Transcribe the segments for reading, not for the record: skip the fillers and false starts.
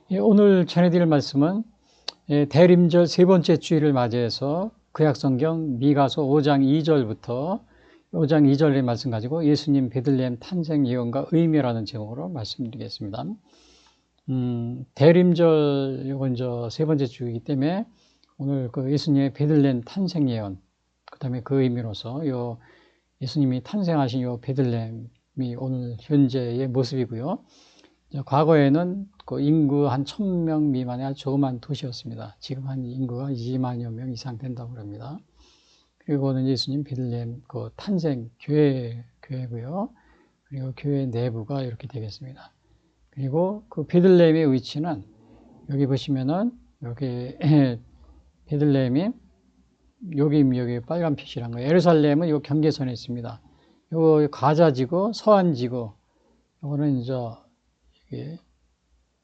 예, 오늘 전해드릴 말씀은 대림절 세 번째 주일을 맞이해서 구약성경 미가서 5장 2절부터 5장 2절의 말씀 가지고 예수님 베들레헴 탄생 예언과 의미라는 제목으로 말씀드리겠습니다. 대림절 이건 세 번째 주이기 때문에 오늘 그 예수님의 베들레헴 탄생 예언, 그 다음에 그 의미로서 예수님이 탄생하신 베들레헴이 오늘 현재의 모습이고요. 과거에는 그 인구 한 1000명 미만의 아주 조그만 도시였습니다. 지금 한 인구가 2만여 명 이상 된다고 합니다. 그리고는 예수님 베들레헴 그 탄생 교회고요. 그리고 교회 내부가 이렇게 되겠습니다. 그리고 그 베들레헴의 위치는 여기 보시면은 여기 베들레헴이 여기 빨간 표시란 거예요. 예루살렘은 요 경계선에 있습니다. 요 가자지구, 서안지구, 요거는 이제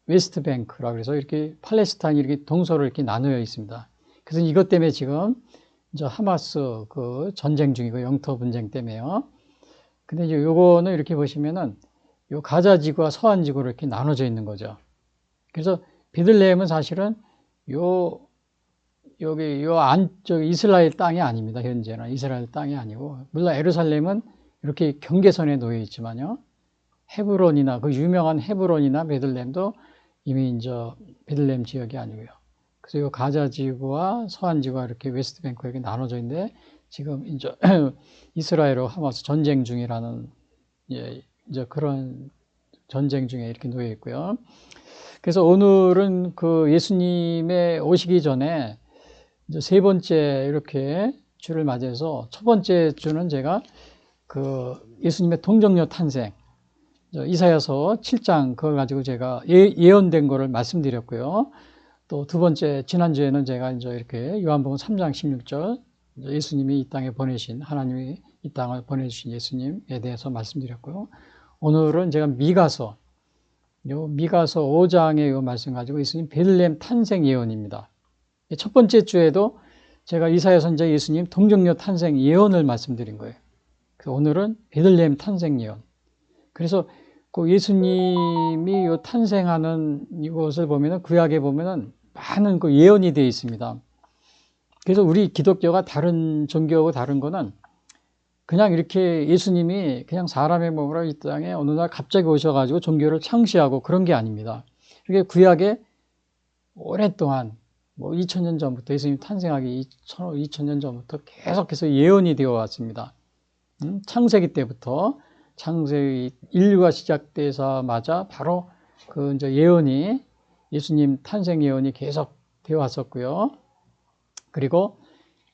웨스트뱅크라고 해서 이렇게 팔레스타인이 이렇게 동서로 이렇게 나누어 있습니다. 그래서 이것 때문에 지금 이제 하마스 그 전쟁 중이고 영토 분쟁 때문에요. 근데 이제 요거는 이렇게 보시면은 요 가자 지구와 서안 지구로 이렇게 나눠져 있는 거죠. 그래서 베들레헴은 사실은 여기 안쪽 이스라엘 땅이 아닙니다. 현재는 이스라엘 땅이 아니고, 물론 예루살렘은 이렇게 경계선에 놓여 있지만요. 헤브론이나 그 유명한 헤브론이나 베들레헴도 이미 이제 베들레헴 지역이 아니고요. 그래서 이 가자 지구와 서안 지구가 이렇게 웨스트뱅크에게 나눠져 있는데 지금 이제 이스라엘과 하마스 전쟁 중이라는 이제 그런 전쟁 중에 이렇게 놓여 있고요. 그래서 오늘은 그 예수님의 오시기 전에 이제 세 번째 이렇게 주를 맞이해서 첫 번째 주는 제가 그 예수님의 동정녀 탄생 이사야서 7장 그걸 가지고 제가 예언된 거를 말씀드렸고요. 또 두 번째 지난주에는 제가 이제 이렇게 요한복음 3장 16절 예수님이 이 땅에 보내신 하나님이 이 땅을 보내주신 예수님에 대해서 말씀드렸고요. 오늘은 제가 미가서 5장의 요 말씀 가지고 예수님 베들레헴 탄생 예언입니다. 첫 번째 주에도 제가 이사야 선지자 예수님 동정녀 탄생 예언을 말씀드린 거예요. 그래서 오늘은 베들레헴 탄생 예언. 그래서 그 예수님이 요 탄생하는 이것을 보면은 구약에 보면은 많은 그 예언이 되어 있습니다. 그래서 우리 기독교가 다른 종교하고 다른 거는 그냥 이렇게 예수님이 그냥 사람의 몸으로 이 땅에 어느 날 갑자기 오셔가지고 종교를 창시하고 그런 게 아닙니다. 이게 구약에 오랫동안 2000년 전부터 예수님 탄생하기 2000년 전부터 계속해서 예언이 되어 왔습니다. 창세기 때부터 창세기 인류가 시작되자마자 바로 그 이제 예언이 예수님 탄생 예언이 계속 되어 왔었고요. 그리고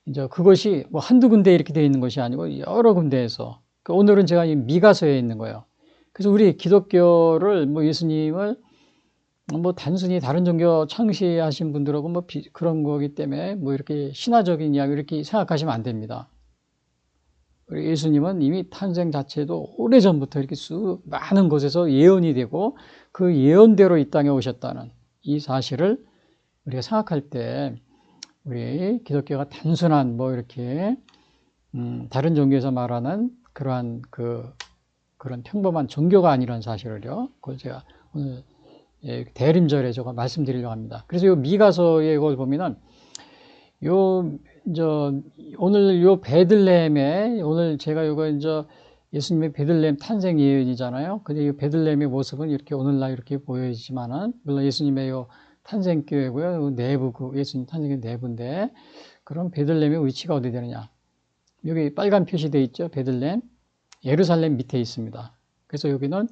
이제 그것이 한두 군데 이렇게 되어 있는 것이 아니고 여러 군데에서 오늘은 제가 이 미가서에 있는 거예요. 그래서 우리 기독교를 예수님을 단순히 다른 종교 창시하신 분들하고 그런 거기 때문에 이렇게 신화적인 이야기 이렇게 생각하시면 안 됩니다. 우리 예수님은 이미 탄생 자체도 오래전부터 이렇게 많은 곳에서 예언이 되고 그 예언대로 이 땅에 오셨다는 이 사실을 우리가 생각할 때 우리 기독교가 단순한 이렇게 다른 종교에서 말하는 그러한 그런 평범한 종교가 아니라는 사실을요. 그걸 제가 오늘 대림절에 제가 말씀드리려고 합니다. 그래서 요 미가서의 이걸 보면은 오늘 베들레헴에 오늘 제가 예수님의 베들레헴 탄생 예언이잖아요. 근데 이 베들레헴의 모습은 이렇게 오늘날 이렇게 보여지지만은 물론 예수님의 탄생 교회고요. 내부 예수님 탄생의 내부인데 그럼 베들레헴의 위치가 어디 되느냐? 여기 빨간 표시되어 있죠. 베들레헴 예루살렘 밑에 있습니다. 그래서 여기는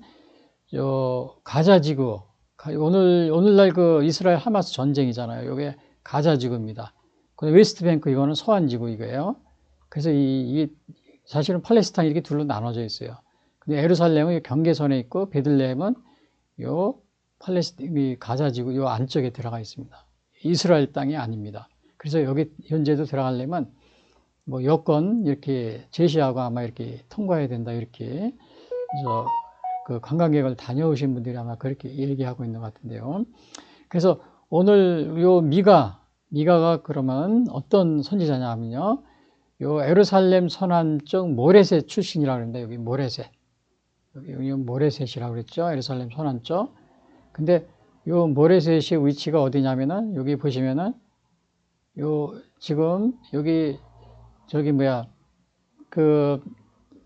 가자지구 오늘날 그 이스라엘 하마스 전쟁이잖아요. 여기 가자지구입니다. 웨스트뱅크 이거는 서안지구 이거예요. 그래서 이 사실은 팔레스타인이 이렇게 둘로 나눠져 있어요. 근데 예루살렘은 경계선에 있고 베들레헴은 팔레스타인 가자지구 요 안쪽에 들어가 있습니다. 이스라엘 땅이 아닙니다. 그래서 여기 현재도 들어가려면 여건 이렇게 제시하고 아마 이렇게 통과해야 된다 이렇게 그 관광객을 다녀오신 분들이 아마 그렇게 얘기하고 있는 것 같은데요. 그래서 오늘 미가가 그러면 어떤 선지자냐 하면요. 예루살렘 서남 쪽 모레셋 출신이라고 그러는데 여기 모레셋. 여기 모레셋이라고 그랬죠. 예루살렘 서남 쪽. 근데 요 모레셋의 위치가 어디냐면은 여기 보시면은 요 지금 여기 저기 뭐야 그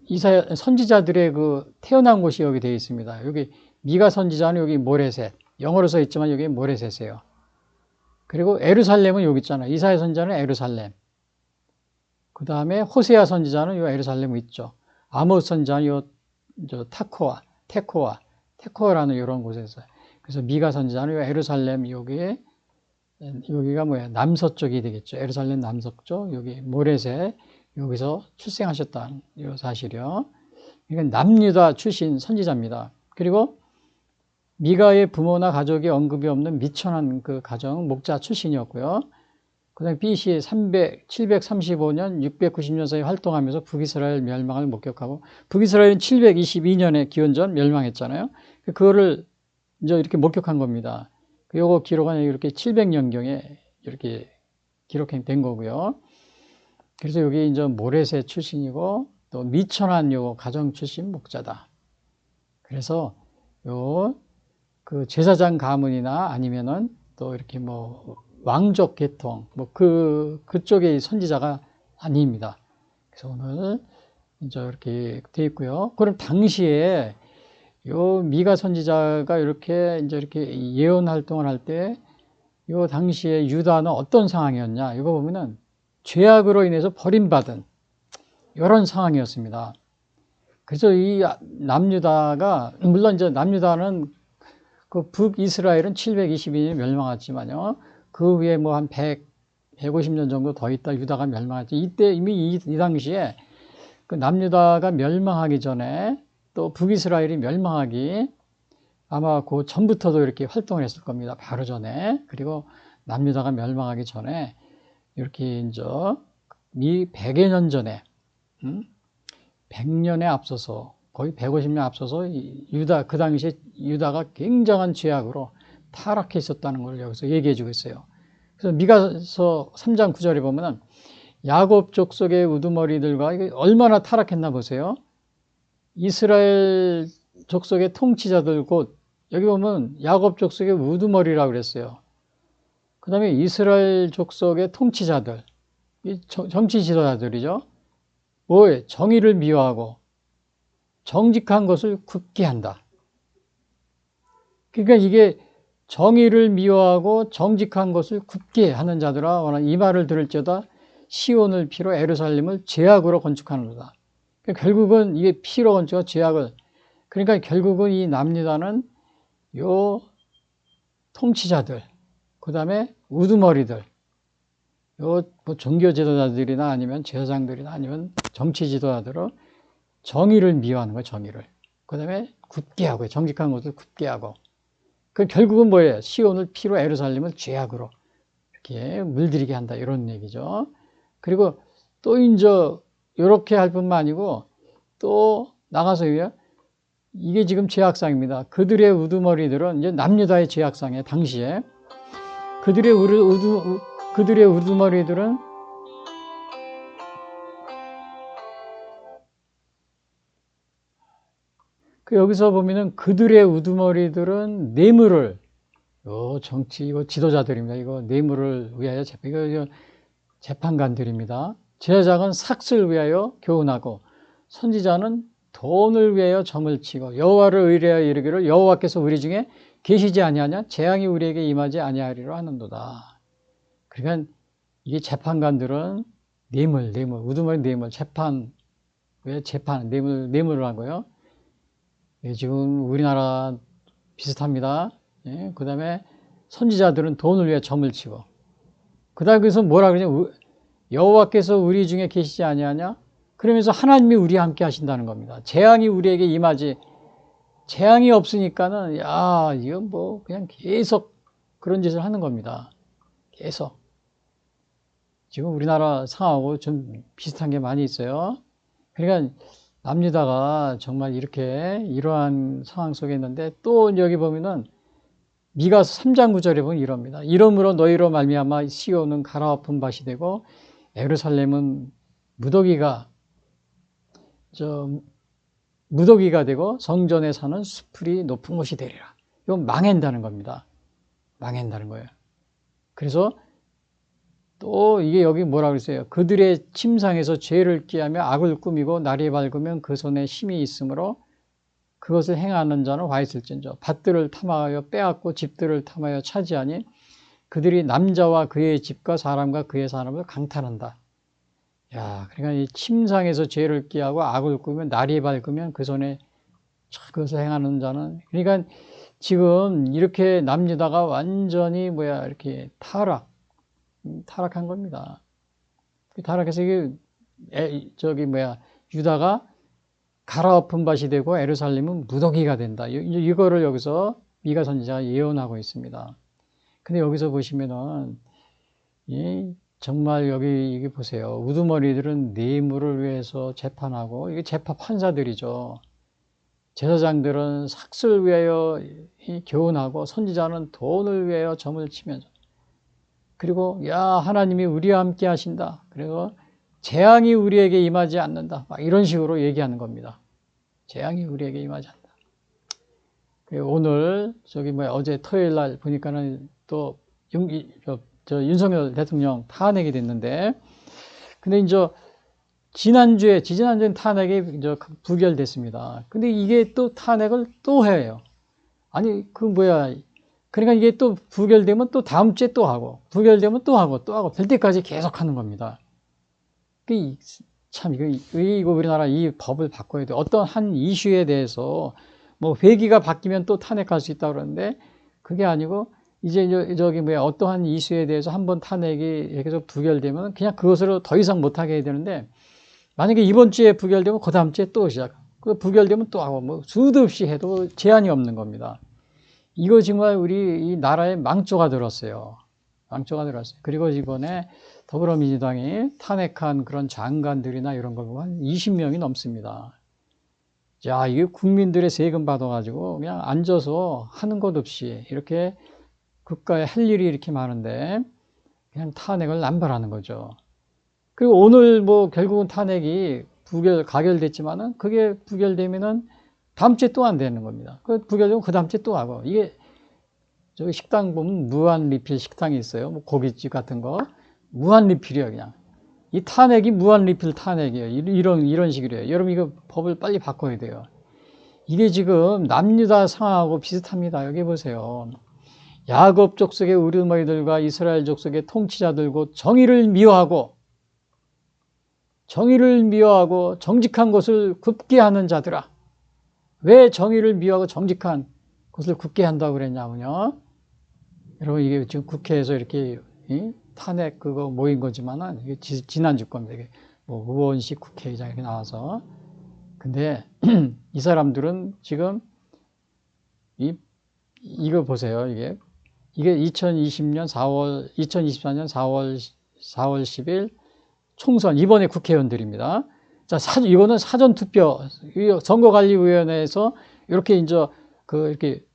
이사야 선지자들의 그 태어난 곳이 여기 되어 있습니다. 여기 미가 선지자는 여기 모레셋, 영어로 써 있지만 여기 모레셋이에요. 그리고 에루살렘은 여기 있잖아요. 이사야 선지자는 에루살렘. 그 다음에 호세아 선지자는 요 에루살렘 있죠. 아모스 선지자는 요 테코아라는 이런 곳에서. 그래서 미가 선지자는 요 에루살렘 여기가 뭐야 남서쪽이 되겠죠. 에루살렘 남서쪽 여기 모레셋 여기서 출생하셨다는 이 사실이요. 이건 남유다 출신 선지자입니다. 그리고 미가의 부모나 가족이 언급이 없는 미천한 그 가정 목자 출신이었고요. 그 다음에 BC 735년, 690년 사이 활동하면서 북이스라엘 멸망을 목격하고 북이스라엘은 722년에 기원전 멸망했잖아요. 그거를 이제 이렇게 목격한 겁니다. 요거 기록은 이렇게 700년경에 이렇게 기록된 거고요. 그래서 여기 이제 모레셋 출신이고 또 미천한 요 가정 출신 목자다. 그래서 요 그 제사장 가문이나 아니면은 또 이렇게 뭐 왕족 계통 뭐 그쪽의 선지자가 아닙니다. 그래서 오늘 이제 이렇게 돼 있고요. 그럼 당시에 요 미가 선지자가 이렇게 예언 활동을 할 때 요 당시에 유다는 어떤 상황이었냐? 이거 보면은 죄악으로 인해서 버림받은 이런 상황이었습니다. 그래서 이 남유다가 물론 이제 남유다는 그 북이스라엘은 722년에 멸망했지만요. 그 위에 뭐 한 150년 정도 더 있다 유다가 멸망했지. 이때 이미 이 당시에 그 남유다가 멸망하기 전에 또 북이스라엘이 멸망하기 아마 그 전부터도 이렇게 활동을 했을 겁니다. 바로 전에. 그리고 남유다가 멸망하기 전에 이렇게 이제 미 100여 년 전에 100년에 앞서서 거의 150년 앞서서 유다 그 당시에 유다가 굉장한 죄악으로 타락해 있었다는 걸 여기서 얘기해 주고 있어요. 그래서 미가서 3장 9절에 보면은 야곱 족속의 우두머리들과 이게 얼마나 타락했나 보세요. 이스라엘 족속의 통치자들 곧 여기 보면 야곱 족속의 우두머리라고 그랬어요. 그 다음에 이스라엘 족속의 통치자들, 정치 지도자들이죠. 뭐에 정의를 미워하고 정직한 것을 굽게 한다. 그러니까 이게 정의를 미워하고 정직한 것을 굽게 하는 자들아 이 말을 들을지어다 시온을 피로 예루살렘을 죄악으로 건축하는도다. 그러니까 결국은 이게 피로 건축한 죄악을 그러니까 결국은 이 남유다는 요 통치자들 그 다음에 우두머리들 요 뭐 종교 지도자들이나 아니면 제사장들이나 아니면 정치 지도자들은 정의를 미워하는 거예요. 정의를. 그 다음에 굽게 하고 정직한 것을 굽게 하고 그 결국은 뭐예요? 시온을 피로 예루살렘을 죄악으로 이렇게 물들이게 한다 이런 얘기죠. 그리고 또 이제 이렇게 할 뿐만 아니고 또 나가서요. 이게 지금 죄악상입니다. 그들의 우두머리들은 이제 남유다의 죄악상이에요. 당시에 그들의 우두머리들은 여기서 보면은 그들의 우두머리들은 뇌물을 정치 이거 지도자들입니다. 이거 뇌물을 위하여 이거 재판관들입니다. 제사장은 삭슬 위하여 교훈하고 선지자는 돈을 위하여 점을 치고 여호와를 의뢰하여 이르기를 여호와께서 우리 중에 계시지 아니하냐 재앙이 우리에게 임하지 아니하리라 하는도다. 그러니까 이게 재판관들은 뇌물 우두머리 뇌물 재판 왜 재판 뇌물을 하고요. 예, 지금 우리나라 비슷합니다. 예, 그 다음에 선지자들은 돈을 위해 점을 치고 그 다음에 그래서 뭐라 그러냐 여호와께서 우리 중에 계시지 아니하냐 그러면서 하나님이 우리와 함께 하신다는 겁니다. 재앙이 우리에게 임하지 재앙이 없으니까는 이건 뭐 그냥 계속 그런 짓을 하는 겁니다. 계속 지금 우리나라 상황하고 좀 비슷한 게 많이 있어요. 그러니까 남유다가 정말 이렇게 이러한 상황 속에 있는데 또 여기 보면은 미가서 3장 9절에 보면 이럽니다. 이러므로 너희로 말미암아 시온은 갈아엎은 밭이 되고 예루살렘은 무더기가 되고 성전에 사는 수풀이 높은 곳이 되리라. 이건 망한다는 겁니다. 망한다는 거예요. 그래서 또 이게 여기 뭐라 그랬어요? 그들의 침상에서 죄를 끼하며 악을 꾸미고 날이 밝으면 그 손에 힘이 있으므로 그것을 행하는 자는 화 있을진저. 밭들을 탐하여 빼앗고 집들을 탐하여 차지하니 그들이 남자와 그의 집과 사람과 그의 사람을 강탈한다. 야, 그러니까 이 침상에서 죄를 끼하고 악을 꾸미면 날이 밝으면 그 손에 그것을 행하는 자는, 그러니까 지금 이렇게 남유다가 완전히 이렇게 타락한 겁니다. 타락해서 이게 유다가 갈아엎은 밭이 되고 에루살렘은 무더기가 된다. 이거를 여기서 미가 선지자가 예언하고 있습니다. 근데 여기서 보시면은 정말 여기 보세요. 우두머리들은 뇌물을 위해서 재판하고, 이게 재판 판사들이죠. 제사장들은 삭슬 위하여 교훈하고, 선지자는 돈을 위하여 점을 치면서, 그리고 야 하나님이 우리와 함께 하신다. 그리고 재앙이 우리에게 임하지 않는다. 막 이런 식으로 얘기하는 겁니다. 재앙이 우리에게 임하지 않는다. 오늘 어제 토요일 날 보니까는 또 윤석열 대통령 탄핵이 됐는데, 근데 이제 지지난주에는 탄핵이 이제 부결됐습니다. 근데 이게 또 탄핵을 또 해요. 아니, 그러니까 이게 또 부결되면 또 다음 주에 또 하고, 부결되면 또 하고, 될 때까지 계속 하는 겁니다. 참, 이거 우리나라 이 법을 바꿔야 돼. 어떤 한 이슈에 대해서 회기가 바뀌면 또 탄핵할 수 있다고 그러는데, 그게 아니고, 이제 어떠한 이슈에 대해서 한번 탄핵이 계속 부결되면 그냥 그것으로 더 이상 못하게 해야 되는데, 만약에 이번 주에 부결되면 그 다음 주에 또 시작. 부결되면 또 하고, 수도 없이 해도 제한이 없는 겁니다. 이거 정말 우리 이 나라에 망조가 들었어요. 망조가 들었어요. 그리고 이번에 더불어민주당이 탄핵한 그런 장관들이나 이런 거 보면 한 20명이 넘습니다. 야, 이게 국민들의 세금 받아가지고 그냥 앉아서 하는 것 없이 이렇게 국가에 할 일이 이렇게 많은데 그냥 탄핵을 남발하는 거죠. 그리고 오늘 결국은 탄핵이 가결됐지만은 그게 부결되면은 다음 주에 또 안 되는 겁니다. 부결되면 그 다음 주에 또 하고, 이게 저기 식당 보면 무한 리필 식당이 있어요. 고깃집 같은 거 무한 리필이에요. 그냥 이 탄핵이 무한 리필 탄핵이에요. 이런 식이래요. 여러분 이거 법을 빨리 바꿔야 돼요. 이게 지금 남유다 상황하고 비슷합니다. 여기 보세요. 야곱 족속의 우두머리들과 이스라엘 족속의 통치자들고 정의를 미워하고 정직한 것을 굽게 하는 자들아. 왜 정의를 미워하고 정직한 것을 굽게 한다고 그랬냐면요. 여러분 이게 지금 국회에서 이렇게 탄핵 그거 모인 거지만은 이게 지난주 겁니다. 이게 의원식 국회의장 이렇게 나와서. 근데 이 사람들은 지금 이거 보세요. 이게 2024년 4월 10일 총선 이번에 국회의원들입니다. 자, 이거는 사전투표, 선거관리위원회에서 이렇게 이렇게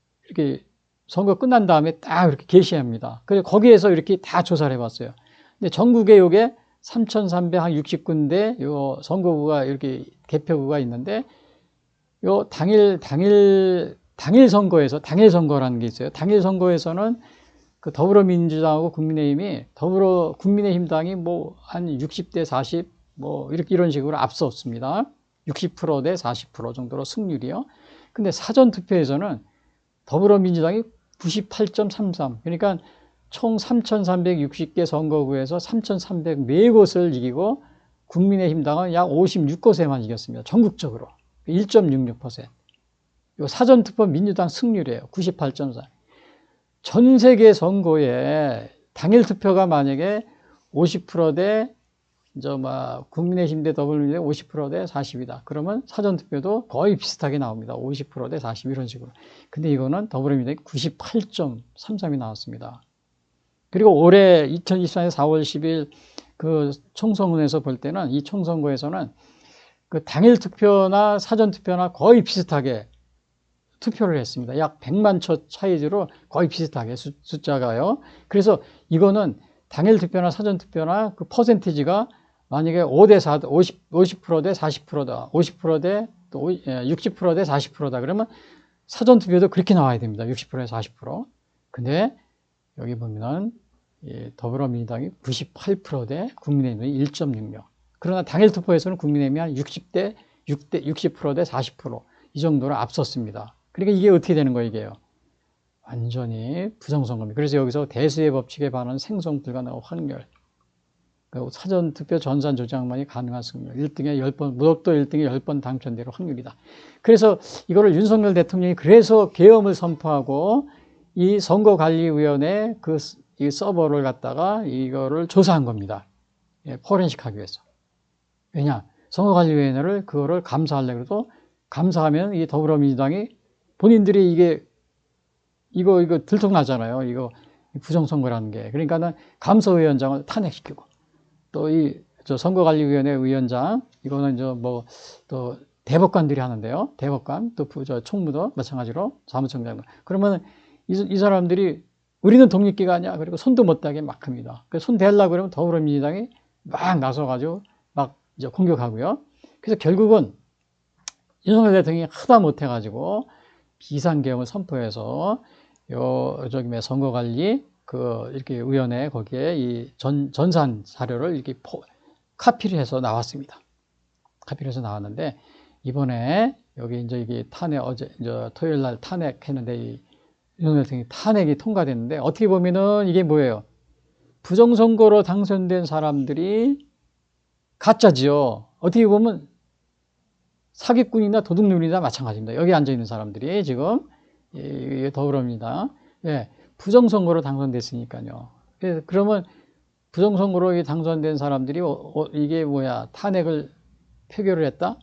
선거 끝난 다음에 딱 이렇게 게시합니다. 그래서 거기에서 이렇게 다 조사를 해봤어요. 근데 전국에 요게 3,360군데 요 선거구가 이렇게 개표구가 있는데 요 당일 선거라는 게 있어요. 당일 선거에서는 그 더불어민주당하고 국민의힘당이 한 60대 40 이런 식으로 앞섰습니다. 60% 대 40% 정도로 승률이요. 근데 사전투표에서는 더불어민주당이 98.33, 그러니까 총 3,360개 선거구에서 3,304곳을 이기고 국민의힘당은 약 56곳에만 이겼습니다. 전국적으로 1.66%. 요 사전투표 민주당 승률이에요. 98.4. 전 세계 선거에 당일 투표가 만약에 50%대 국민의힘 대 더불어민주당 50%대 40이다. 그러면 사전투표도 거의 비슷하게 나옵니다. 50%대 40 이런 식으로. 근데 이거는 더불어민주당이 98.33이 나왔습니다. 그리고 올해 2024년 4월 10일 그 총선에서 볼 때는 이 총선거에서는 그 당일 투표나 사전투표나 거의 비슷하게 투표를 했습니다. 약 100만 초 차이로 거의 비슷하게 숫자가요. 그래서 이거는 당일 투표나 사전 투표나 그 퍼센티지가 만약에 5대 4, 50%대 40%다. 50%대 또 60%대 40%다. 그러면 사전 투표도 그렇게 나와야 됩니다. 60%에 40%. 근데 여기 보면은 더불어민주당이 98%대 국민의힘이 1.66. 그러나 당일 투표에서는 국민의힘이 한 60%대 40%. 이 정도로 앞섰습니다. 그러니까 이게 어떻게 되는 거예요, 이게요? 완전히 부정선거입니다. 그래서 여기서 대수의 법칙에 반하는 생성 불가능한 확률. 사전투표 전산 조작만이 가능한 승률. 1등에 10번, 무덕도 1등에 10번 당첨될 확률이다. 그래서 이거를 윤석열 대통령이 그래서 계엄을 선포하고 이 선거관리위원회 이 서버를 갖다가 이거를 조사한 겁니다. 포렌식 하기 위해서. 왜냐? 선거관리위원회를 그거를 감사하려고 해도 감사하면 이 더불어민주당이 본인들이 이거 들통나잖아요. 이거 부정선거라는 게. 그러니까는 감사위원장을 탄핵시키고 또 저 선거관리위원회 위원장 이거는 또 대법관들이 하는데요. 대법관 또 저 총무도 마찬가지로 사무총장. 그러면 이 사람들이 우리는 독립기관이야. 그리고 손도 못 대게 막 합니다. 손 대려고 그러면 더불어민주당이 막 나서가지고 막 이제 공격하고요. 그래서 결국은 윤석열 대통령이 하다 못해가지고 비상계엄을 선포해서 선거관리 이렇게 위원회 거기에 이 전산 자료를 이렇게 카피를 해서 나왔습니다. 카피를 해서 나왔는데 이번에 여기 이제 이게 토요일 날 탄핵했는데 윤석열 대통령이 탄핵이 통과됐는데 어떻게 보면은 이게 뭐예요? 부정선거로 당선된 사람들이 가짜지요. 어떻게 보면 사기꾼이나 도둑놈이나 마찬가지입니다. 여기 앉아있는 사람들이 지금 더불어민주당 부정선거로 당선됐으니까요. 그러면 부정선거로 당선된 사람들이 이게 뭐야? 탄핵을 표결을 했다?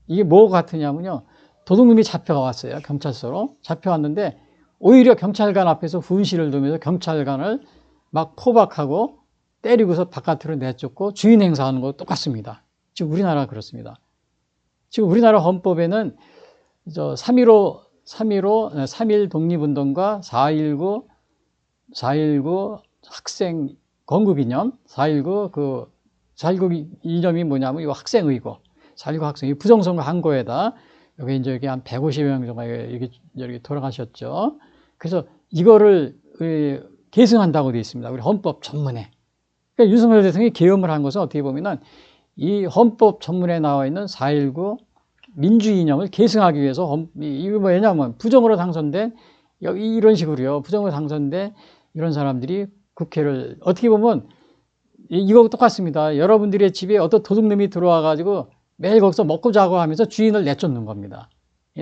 이게 뭐 같으냐면요. 도둑놈이 잡혀왔어요. 경찰서로. 잡혀왔는데 오히려 경찰관 앞에서 훈시를 두면서 경찰관을 막 포박하고 때리고서 바깥으로 내쫓고 주인 행사하는 거 똑같습니다. 지금 우리나라가 그렇습니다. 지금 우리나라 헌법에는 3.1 독립운동과 4.19 학생 건국이념, 4.19 이념이 뭐냐면 이 학생의고, 4.19 학생이 부정선거 한 거에다 여기 한 150여 명 정도 여기 돌아가셨죠. 그래서 이거를 계승한다고 되어 있습니다. 우리 헌법 전문에. 그러니까 윤석열 대통령이 계엄을 한 것은 어떻게 보면은 이 헌법 전문에 나와 있는 4.19 민주주의 이념을 계승하기 위해서 이거 뭐냐면 부정으로 당선된 이런 식으로요. 부정으로 당선된 이런 사람들이 국회를 어떻게 보면 이거 똑같습니다. 여러분들의 집에 어떤 도둑놈이 들어와 가지고 매일 거기서 먹고 자고 하면서 주인을 내쫓는 겁니다.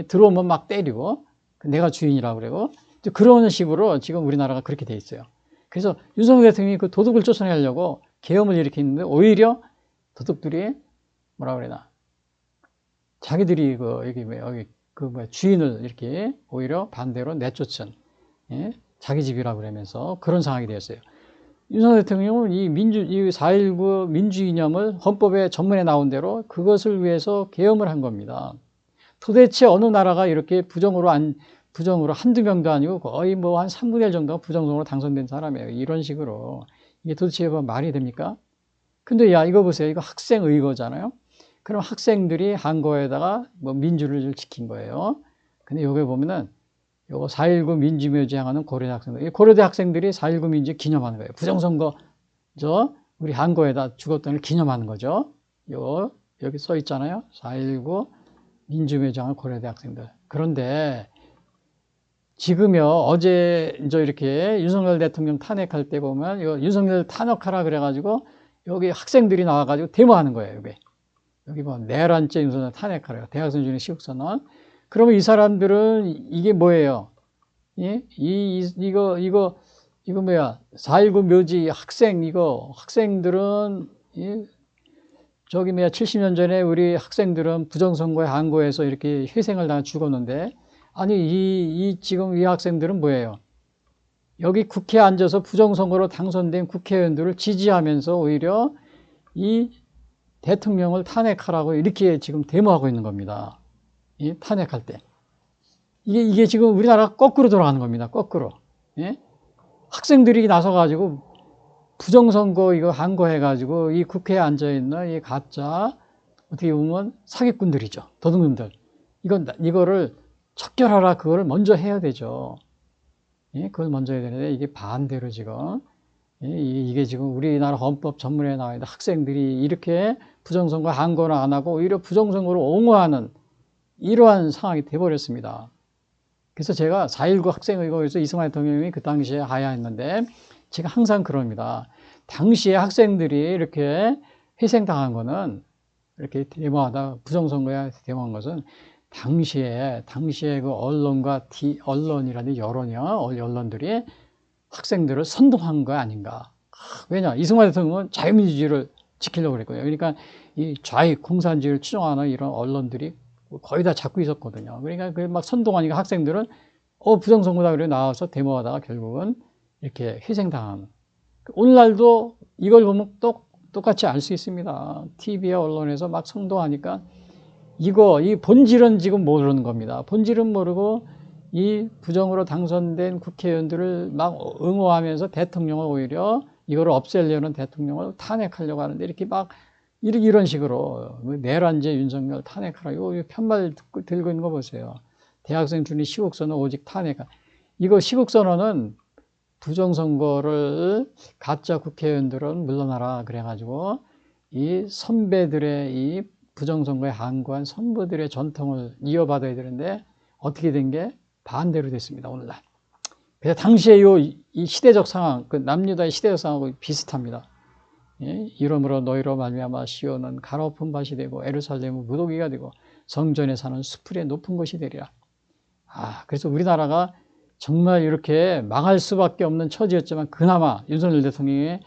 들어오면 막 때리고 내가 주인이라고 그러고 그런 식으로 지금 우리나라가 그렇게 돼 있어요. 그래서 윤석열 대통령이 그 도둑을 쫓아내려고 계엄을 일으켰는데 오히려 도둑들이 뭐라 그래나 자기들이 주인을 이렇게 오히려 반대로 내쫓은 자기 집이라고 그러면서 그런 상황이 되었어요. 윤석열 대통령은 이 4.19 민주 이념을 헌법에 전문에 나온 대로 그것을 위해서 계엄을 한 겁니다. 도대체 어느 나라가 이렇게 부정으로 한두 명도 아니고 거의 뭐 한 3분의 1 정도가 부정선거로 당선된 사람이에요. 이런 식으로. 이게 도대체 말이 됩니까? 근데 이거 보세요. 이거 학생의거잖아요. 그럼 학생들이 한 거에다가 뭐 민주를 지킨 거예요. 근데 여기 보면은 요거 4.19 민주묘지 향하는 고려대 학생들. 이 고려대 학생들이 4.19 민주 기념하는 거예요. 부정선거, 우리 한 거에다 죽었던 걸 기념하는 거죠. 여기 써 있잖아요. 4.19 민주묘지 향하는 고려대 학생들. 그런데 지금요, 어제 이렇게 윤석열 대통령 탄핵할 때 보면 윤석열 탄핵하라 그래가지고 여기 학생들이 나와가지고 데모하는 거예요. 여기 뭐 내란죄 윤석열 탄핵하래요. 대학생 중에 시국선언. 그러면 이 사람들은 이게 뭐예요? 예? 이거 뭐야? 4.19 묘지 학생들은 70년 전에 우리 학생들은 부정선거에 항거해서 이렇게 희생을 당해 죽었는데 아니 지금 이 학생들은 뭐예요? 여기 국회에 앉아서 부정선거로 당선된 국회의원들을 지지하면서 오히려 이 대통령을 탄핵하라고 이렇게 지금 데모하고 있는 겁니다. 이 탄핵할 때. 이게 지금 우리나라가 거꾸로 돌아가는 겁니다. 거꾸로. 예? 학생들이 나서가지고 부정선거 이거 항거해가지고 이 국회에 앉아있는 이 가짜 어떻게 보면 사기꾼들이죠. 도둑놈들. 이거를 척결하라 그거를 먼저 해야 되죠. 예, 그걸 먼저 해야 되는데 이게 반대로 지금 예, 이게 지금 우리나라 헌법 전문에 나와 있는 학생들이 이렇게 부정선거 항거나 안 하고 오히려 부정선거를 옹호하는 이러한 상황이 돼버렸습니다. 그래서 제가 4.19 학생의거에서 이승만 대통령이 그 당시에 하야했는데 제가 항상 그럽니다. 당시에 학생들이 이렇게 희생당한 거는 이렇게 데모하다 부정선거에 데모한 것은 당시에 그 언론이라든지 언론들이 학생들을 선동한 거 아닌가. 왜냐, 이승만 대통령은 자유민주주의를 지키려고 그랬거든요. 그러니까 이 좌익 공산주의를 추종하는 이런 언론들이 거의 다 잡고 있었거든요. 그러니까 그 막 선동하니까 학생들은 부정선거다 그래 나와서 데모하다가 결국은 이렇게 희생당한. 오늘날도 이걸 보면 똑같이 알 수 있습니다. TV와 언론에서 막 선동하니까 이 본질은 지금 모르는 겁니다. 본질은 모르고 이 부정으로 당선된 국회의원들을 막 응호하면서 대통령을 오히려 이거를 없애려는 대통령을 탄핵하려고 하는데 이렇게 막 이런 식으로 내란죄 윤석열 탄핵하라 이거 편말 들고 있는 거 보세요. 대학생 준이 시국선언 오직 탄핵. 이거 시국선언은 부정선거를 가짜 국회의원들은 물러나라 그래가지고 이 선배들의 이 부정선거에 항거한 선배들의 전통을 이어받아야 되는데 어떻게 된 게 반대로 됐습니다. 오늘날. 그래서 당시에 이 시대적 상황, 그 남유다의 시대적 상황하고 비슷합니다. 예? 이러므로 너희로 말미암아 시온은 가로픈 밭이 되고 예루살렘은 무더기가 되고 성전에 사는 수풀의 높은 곳이 되리라. 그래서 우리나라가 정말 이렇게 망할 수밖에 없는 처지였지만 그나마 윤석열 대통령이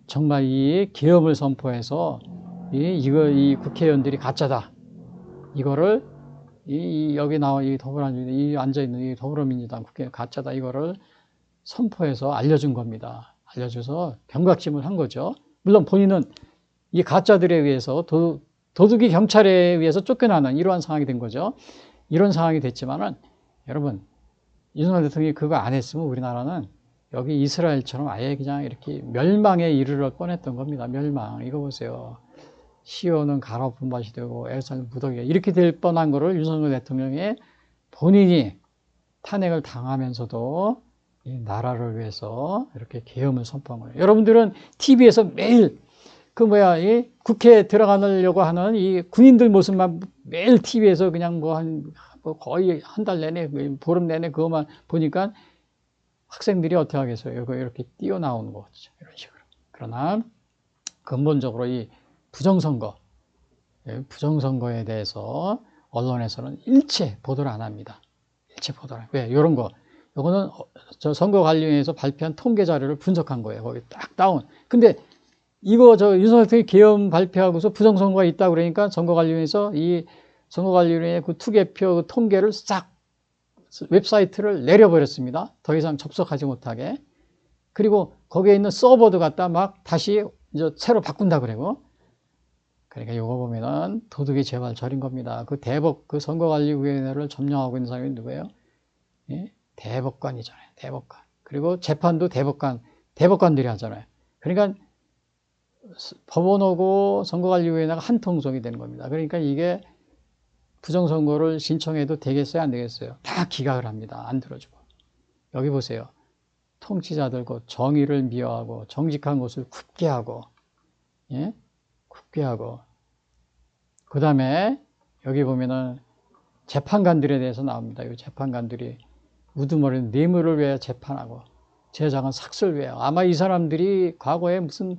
정말 이 계엄을 선포해서 이 국회의원들이 가짜다. 이거를 여기 나와 이 앉아있는 이 더불어민주당 국회의원 가짜다. 이거를 선포해서 알려준 겁니다. 알려줘서 경각심을 한 거죠. 물론 본인은 이 가짜들에 의해서 도둑이 경찰에 의해서 쫓겨나는 이러한 상황이 된 거죠. 이런 상황이 됐지만은 여러분 윤석열 대통령이 그거 안 했으면 우리나라는 여기 이스라엘처럼 아예 그냥 이렇게 멸망에 이르러 뻔했던 겁니다. 멸망. 이거 보세요. 시온은 가로픈 밭이 되고 예루살렘 무더기가 이렇게 될 뻔한 거를 윤석열 대통령이 본인이 탄핵을 당하면서도 이 나라를 위해서 이렇게 계엄을 선포한 거예요. 여러분들은 TV에서 매일 이 국회에 들어가려고 하는 이 군인들 모습만 매일 TV에서 그냥 거의 한 달 내내, 보름 내내 그것만 보니까 학생들이 어떻게 하겠어요? 이렇게 뛰어나오는 거죠. 이런 식으로. 그러나 근본적으로 이 부정선거에 대해서 언론에서는 일체 보도를 안 합니다. 일체 보도를. 왜? 요거는 선거관리위원회에서 발표한 통계 자료를 분석한 거예요. 거기 딱 다운. 근데 윤석열 대통령이 계엄 발표하고서 부정선거가 있다고 그러니까 선거관리위원회에서 이 선거관리위원회 그 투개표 통계를 싹 웹사이트를 내려버렸습니다. 더 이상 접속하지 못하게. 그리고 거기에 있는 서버도 갖다 막 다시 이제 새로 바꾼다 그러고. 그러니까 이거 보면은 도둑이 제발 저린 겁니다. 그 선거관리위원회를 점령하고 있는 사람이 누구예요? 예? 대법관이잖아요. 대법관. 그리고 재판도 대법관들이 하잖아요. 그러니까 법원하고 선거관리위원회가 한 통속이 되는 겁니다. 그러니까 이게 부정선거를 신청해도 되겠어요? 안 되겠어요? 다 기각을 합니다. 안 들어주고. 여기 보세요. 통치자들 정의를 미워하고 정직한 것을 굽게 하고, 예? 굽게 하고. 그 다음에 여기 보면은 재판관들에 대해서 나옵니다. 이 재판관들이 우두머리는 뇌물을 왜 재판하고 제작은 삭슬 왜 아마 이 사람들이 과거에 무슨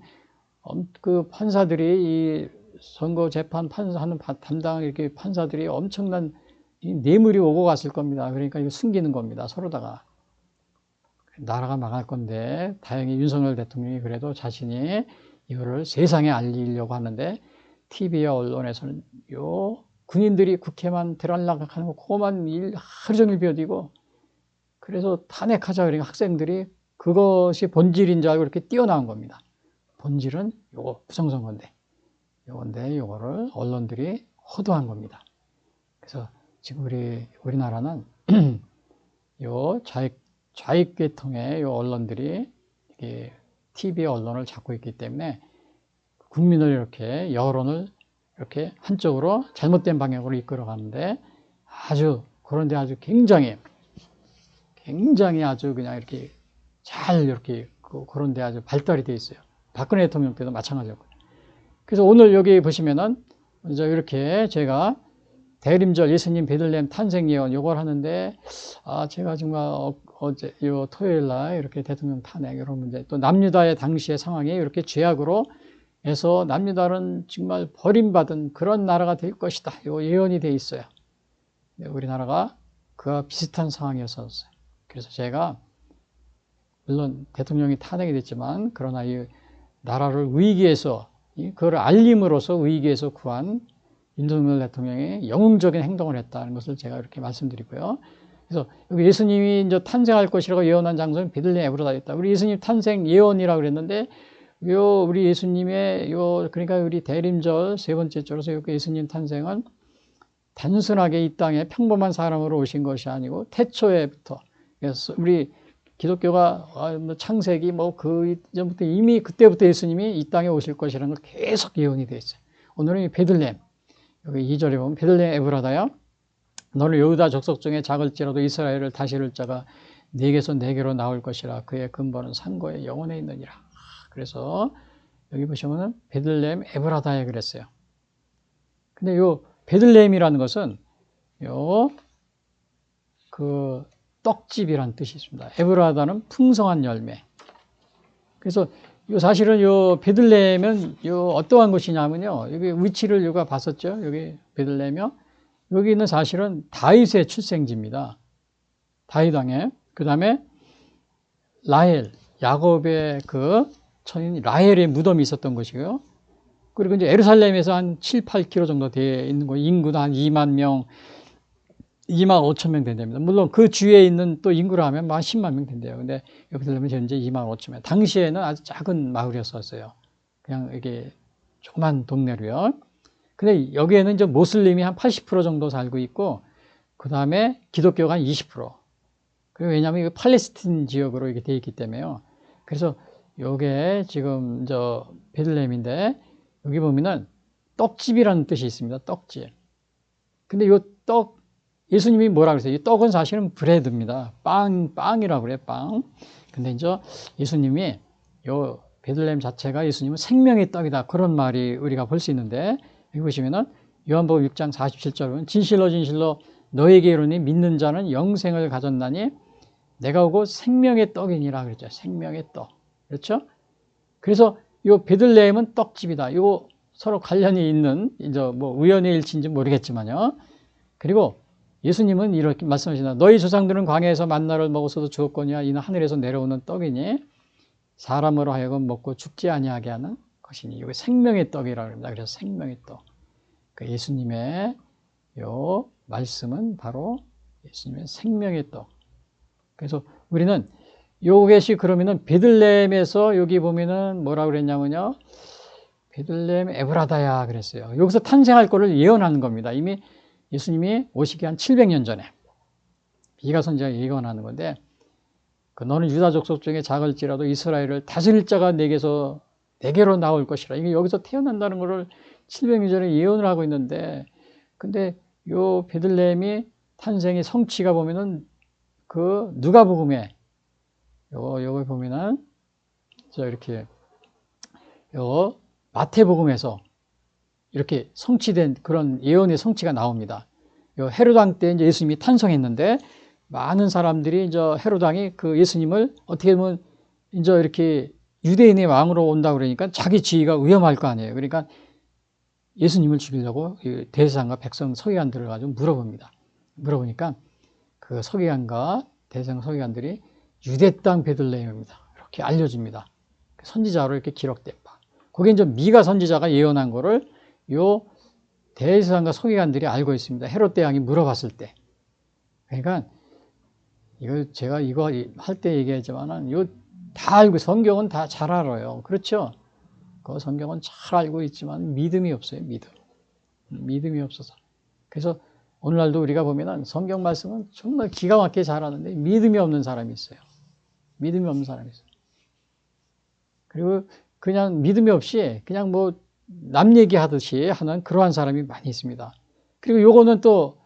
판사들이 이 선거 재판 판사하는 담당 이렇게 판사들이 엄청난 이 뇌물이 오고 갔을 겁니다. 그러니까 이거 숨기는 겁니다. 서로다가. 나라가 망할 건데 다행히 윤석열 대통령이 그래도 자신이 이거를 세상에 알리려고 하는데 TV와 언론에서는 군인들이 국회만 들어가려고 하는 거 그거만 하루 종일 비워두고 그래서 탄핵하자 그러니까 학생들이 그것이 본질인 줄 알고 이렇게 뛰어나온 겁니다. 본질은 부정선거인데 요거를 언론들이 호도한 겁니다. 그래서 지금 우리나라는 요 좌익계통의 요 언론들이 이게 TV 언론을 잡고 있기 때문에 국민을 이렇게 여론을 이렇게 한쪽으로 잘못된 방향으로 이끌어 가는데 아주 굉장히 굉장히 아주 그냥 이렇게 잘 이렇게 그런 데 아주 발달이 되어 있어요. 박근혜 대통령 때도 마찬가지였고요. 그래서 오늘 여기 보시면은 이제 이렇게 제가 대림절 예수님 베들레헴 탄생 예언 요걸 하는데 제가 정말 어제 요 토요일 날 이렇게 대통령 탄핵 이런 문제 또 남유다의 당시의 상황이 이렇게 죄악으로 해서 남유다는 정말 버림받은 그런 나라가 될 것이다. 요 예언이 돼 있어요. 우리나라가 그와 비슷한 상황이었었어요. 그래서 제가 물론 대통령이 탄핵이 됐지만 그러나 이 나라를 위기에서 그걸 알림으로써 위기에서 구한 윤석열 대통령이 영웅적인 행동을 했다는 것을 제가 이렇게 말씀드리고요. 그래서 여기 예수님이 이제 탄생할 것이라고 예언한 장소는 베들레헴 에브라다였다. 우리 예수님 탄생 예언이라고 그랬는데 우리 예수님의 그러니까 우리 대림절 세 번째 주로서 예수님 탄생은 단순하게 이 땅에 평범한 사람으로 오신 것이 아니고 태초에부터 그래서 우리 기독교가 창세기 그 이전부터 이미 그때부터 예수님이 이 땅에 오실 것이라는 걸 계속 예언이 되어 있어요. 오늘은 이 베들레헴 여기 2절에 보면 베들레헴 에브라다야 너는 여호다 족속 중에 작을지라도 이스라엘을 다스릴 자가 네게서 네게로 나올 것이라 그의 근본은 산고의 영혼에 있느니라. 그래서 여기 보시면은 베들레헴 에브라다에 그랬어요. 근데 요 베들레헴이라는 것은 그 떡집이란 뜻이 있습니다. 에브라다는 풍성한 열매. 그래서 사실은 베들레헴은 어떠한 곳이냐면요. 여기 위치를 우리가 봤었죠. 여기 베들레헴이요. 여기는 사실은 다윗의 출생지입니다. 다윗 왕의. 그 다음에 라헬, 야곱의 그 처인 라헬의 무덤이 있었던 곳이고요. 그리고 이제 예루살렘에서 한 7, 8km 정도 되어 있는 곳, 인구도 한 2만 명, 2만 5천 명 된답니다. 물론 그 주위에 있는 또 인구로 하면 한 10만 명 된대요. 근데 여기 들면 현재 2만 5천 명. 당시에는 아주 작은 마을이었어요. 그냥 이게 조그만 동네로요. 근데 여기에는 이제 모슬림이 한 80% 정도 살고 있고, 그 다음에 기독교가 한 20%. 그리고 왜냐하면 이거 팔레스틴 지역으로 이게 되어 있기 때문에요. 그래서 요게 지금 베들레헴인데, 여기 보면은 떡집이라는 뜻이 있습니다. 떡집. 근데 요 예수님이 뭐라 그랬어요? 이 떡은 사실은 브레드입니다. 빵이라고 그래요, 빵. 근데 이제 예수님이 베들레헴 자체가 예수님은 생명의 떡이다. 그런 말이 우리가 볼 수 있는데, 여기 보시면은 요한복음 6장 47절 보면 진실로 진실로 너에게 이르노니 믿는 자는 영생을 가졌나니 내가 오고 생명의 떡이니라 그랬죠. 생명의 떡. 그렇죠? 그래서 요 베들레헴은 떡집이다. 요 서로 관련이 있는 이제 우연의 일치인지 모르겠지만요. 그리고 예수님은 이렇게 말씀하시나 너희 조상들은 광야에서 만나를 먹어서도 죽었거니와 이는 하늘에서 내려오는 떡이니 사람으로 하여금 먹고 죽지 아니하게 하는 것이니 이게 생명의 떡이라고 합니다. 그래서 생명의 떡. 그 예수님의 요 말씀은 바로 예수님의 생명의 떡. 그래서 우리는 요것이 그러면은 베들레헴에서 여기 보면은 뭐라고 그랬냐면요. 베들레헴 에브라다야 그랬어요. 여기서 탄생할 거를 예언하는 겁니다. 이미 예수님이 오시기 한 700년 전에 미가 선지자가 예언하는 건데 너는 유다 족속 중에 작을지라도 이스라엘을 다스릴 자가 내게로 나올 것이라. 이게 여기서 태어난다는 것을 700년 전에 예언을 하고 있는데 근데 요 베들레헴이 탄생의 성취가 보면은 그 누가복음에 요거 보면은 이렇게 마태복음에서 이렇게 성취된 그런 예언의 성취가 나옵니다. 헤롯 왕 때 이제 예수님이 탄생했는데 많은 사람들이 이제 헤롯 왕이 그 예수님을 어떻게 보면 이제 이렇게 유대인의 왕으로 온다 그러니까 자기 지위가 위험할 거 아니에요. 그러니까 예수님을 죽이려고 대제사장과 백성 서기관들을 가지고 물어봅니다. 물어보니까 그 서기관과 대제사장 서기관들이 유대 땅 베들레헴입니다. 이렇게 알려줍니다. 선지자로 이렇게 기록된 바. 거기 이제 미가 선지자가 예언한 거를 요 대제사장과 서기관들이 알고 있습니다. 헤롯 대왕이 물어봤을 때. 그러니까 제가 이거 할 때 얘기했지만은 다 알고 성경은 다 잘 알아요. 그렇죠? 그 성경은 잘 알고 있지만 믿음이 없어요. 믿음이 없어서. 그래서 오늘날도 우리가 보면은 성경 말씀은 정말 기가 막히게 잘 아는데 믿음이 없는 사람이 있어요. 믿음이 없는 사람이 있어요. 그리고 그냥 믿음이 없이 그냥 남 얘기하듯이 하는 그러한 사람이 많이 있습니다. 그리고 요거는 또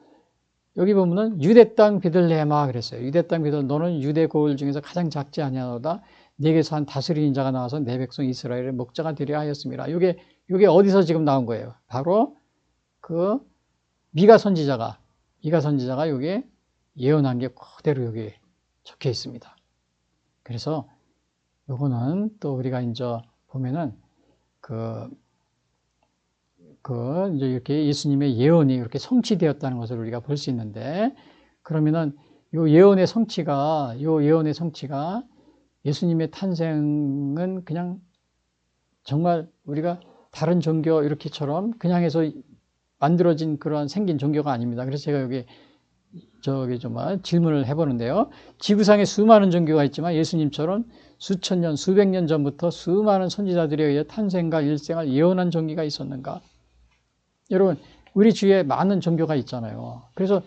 여기 보면은 유대 땅 베들레헴아 그랬어요. 유대 땅 베들레헴 너는 유대 고을 중에서 가장 작지 아니하노다. 네게서 한 다스리는 자가 나와서 내 백성 이스라엘의 목자가 되려 하였습니다. 요게 어디서 지금 나온 거예요? 바로 그 미가 선지자가 여기 예언한 게 그대로 여기 적혀 있습니다. 그래서 요거는 또 우리가 이제 보면은 이제 이렇게 예수님의 예언이 이렇게 성취되었다는 것을 우리가 볼 수 있는데, 그러면은 요 예언의 성취가 예수님의 탄생은 그냥 정말 우리가 다른 종교 이렇게처럼 그냥 해서 만들어진 그런 생긴 종교가 아닙니다. 그래서 제가 여기 정말 질문을 해보는데요. 지구상에 수많은 종교가 있지만 예수님처럼 수천 년, 수백 년 전부터 수많은 선지자들에 의해 탄생과 일생을 예언한 종교가 있었는가? 여러분, 우리 주위에 많은 종교가 있잖아요. 그래서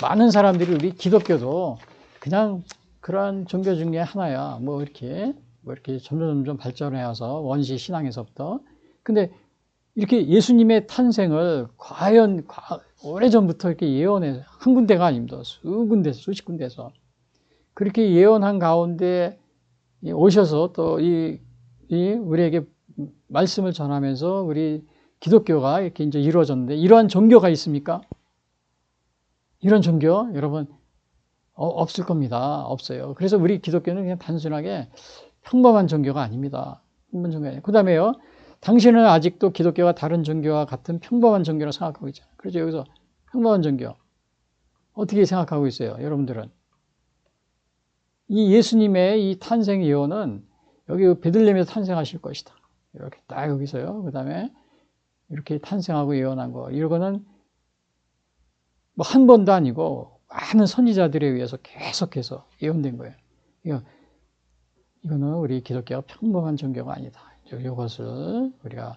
많은 사람들이 우리 기독교도 그냥 그런 종교 중에 하나야. 뭐 이렇게 점점 발전해 와서 원시 신앙에서부터. 근데 이렇게 예수님의 탄생을 과연 오래전부터 이렇게 예언해, 한 군데가 아닙니다. 수십 군데에서. 그렇게 예언한 가운데 오셔서 또 우리에게 말씀을 전하면서 우리 기독교가 이렇게 이제 이루어졌는데, 이러한 종교가 있습니까? 이런 종교, 여러분, 없을 겁니다. 없어요. 그래서 우리 기독교는 그냥 단순하게 평범한 종교가 아닙니다. 평범한 종교가 아니에요. 그 다음에요, 당신은 아직도 기독교가 다른 종교와 같은 평범한 종교라고 생각하고 있잖아요. 그렇죠. 여기서 평범한 종교. 어떻게 생각하고 있어요? 여러분들은. 이 예수님의 이 탄생 예언은 여기 베들레헴에서 탄생하실 것이다. 이렇게 딱 여기서요. 그 다음에 이렇게 탄생하고 예언한 거. 이거는 뭐 한 번도 아니고 많은 선지자들에 의해서 계속해서 예언된 거예요. 이거는 우리 기독교가 평범한 종교가 아니다. 이것을 우리가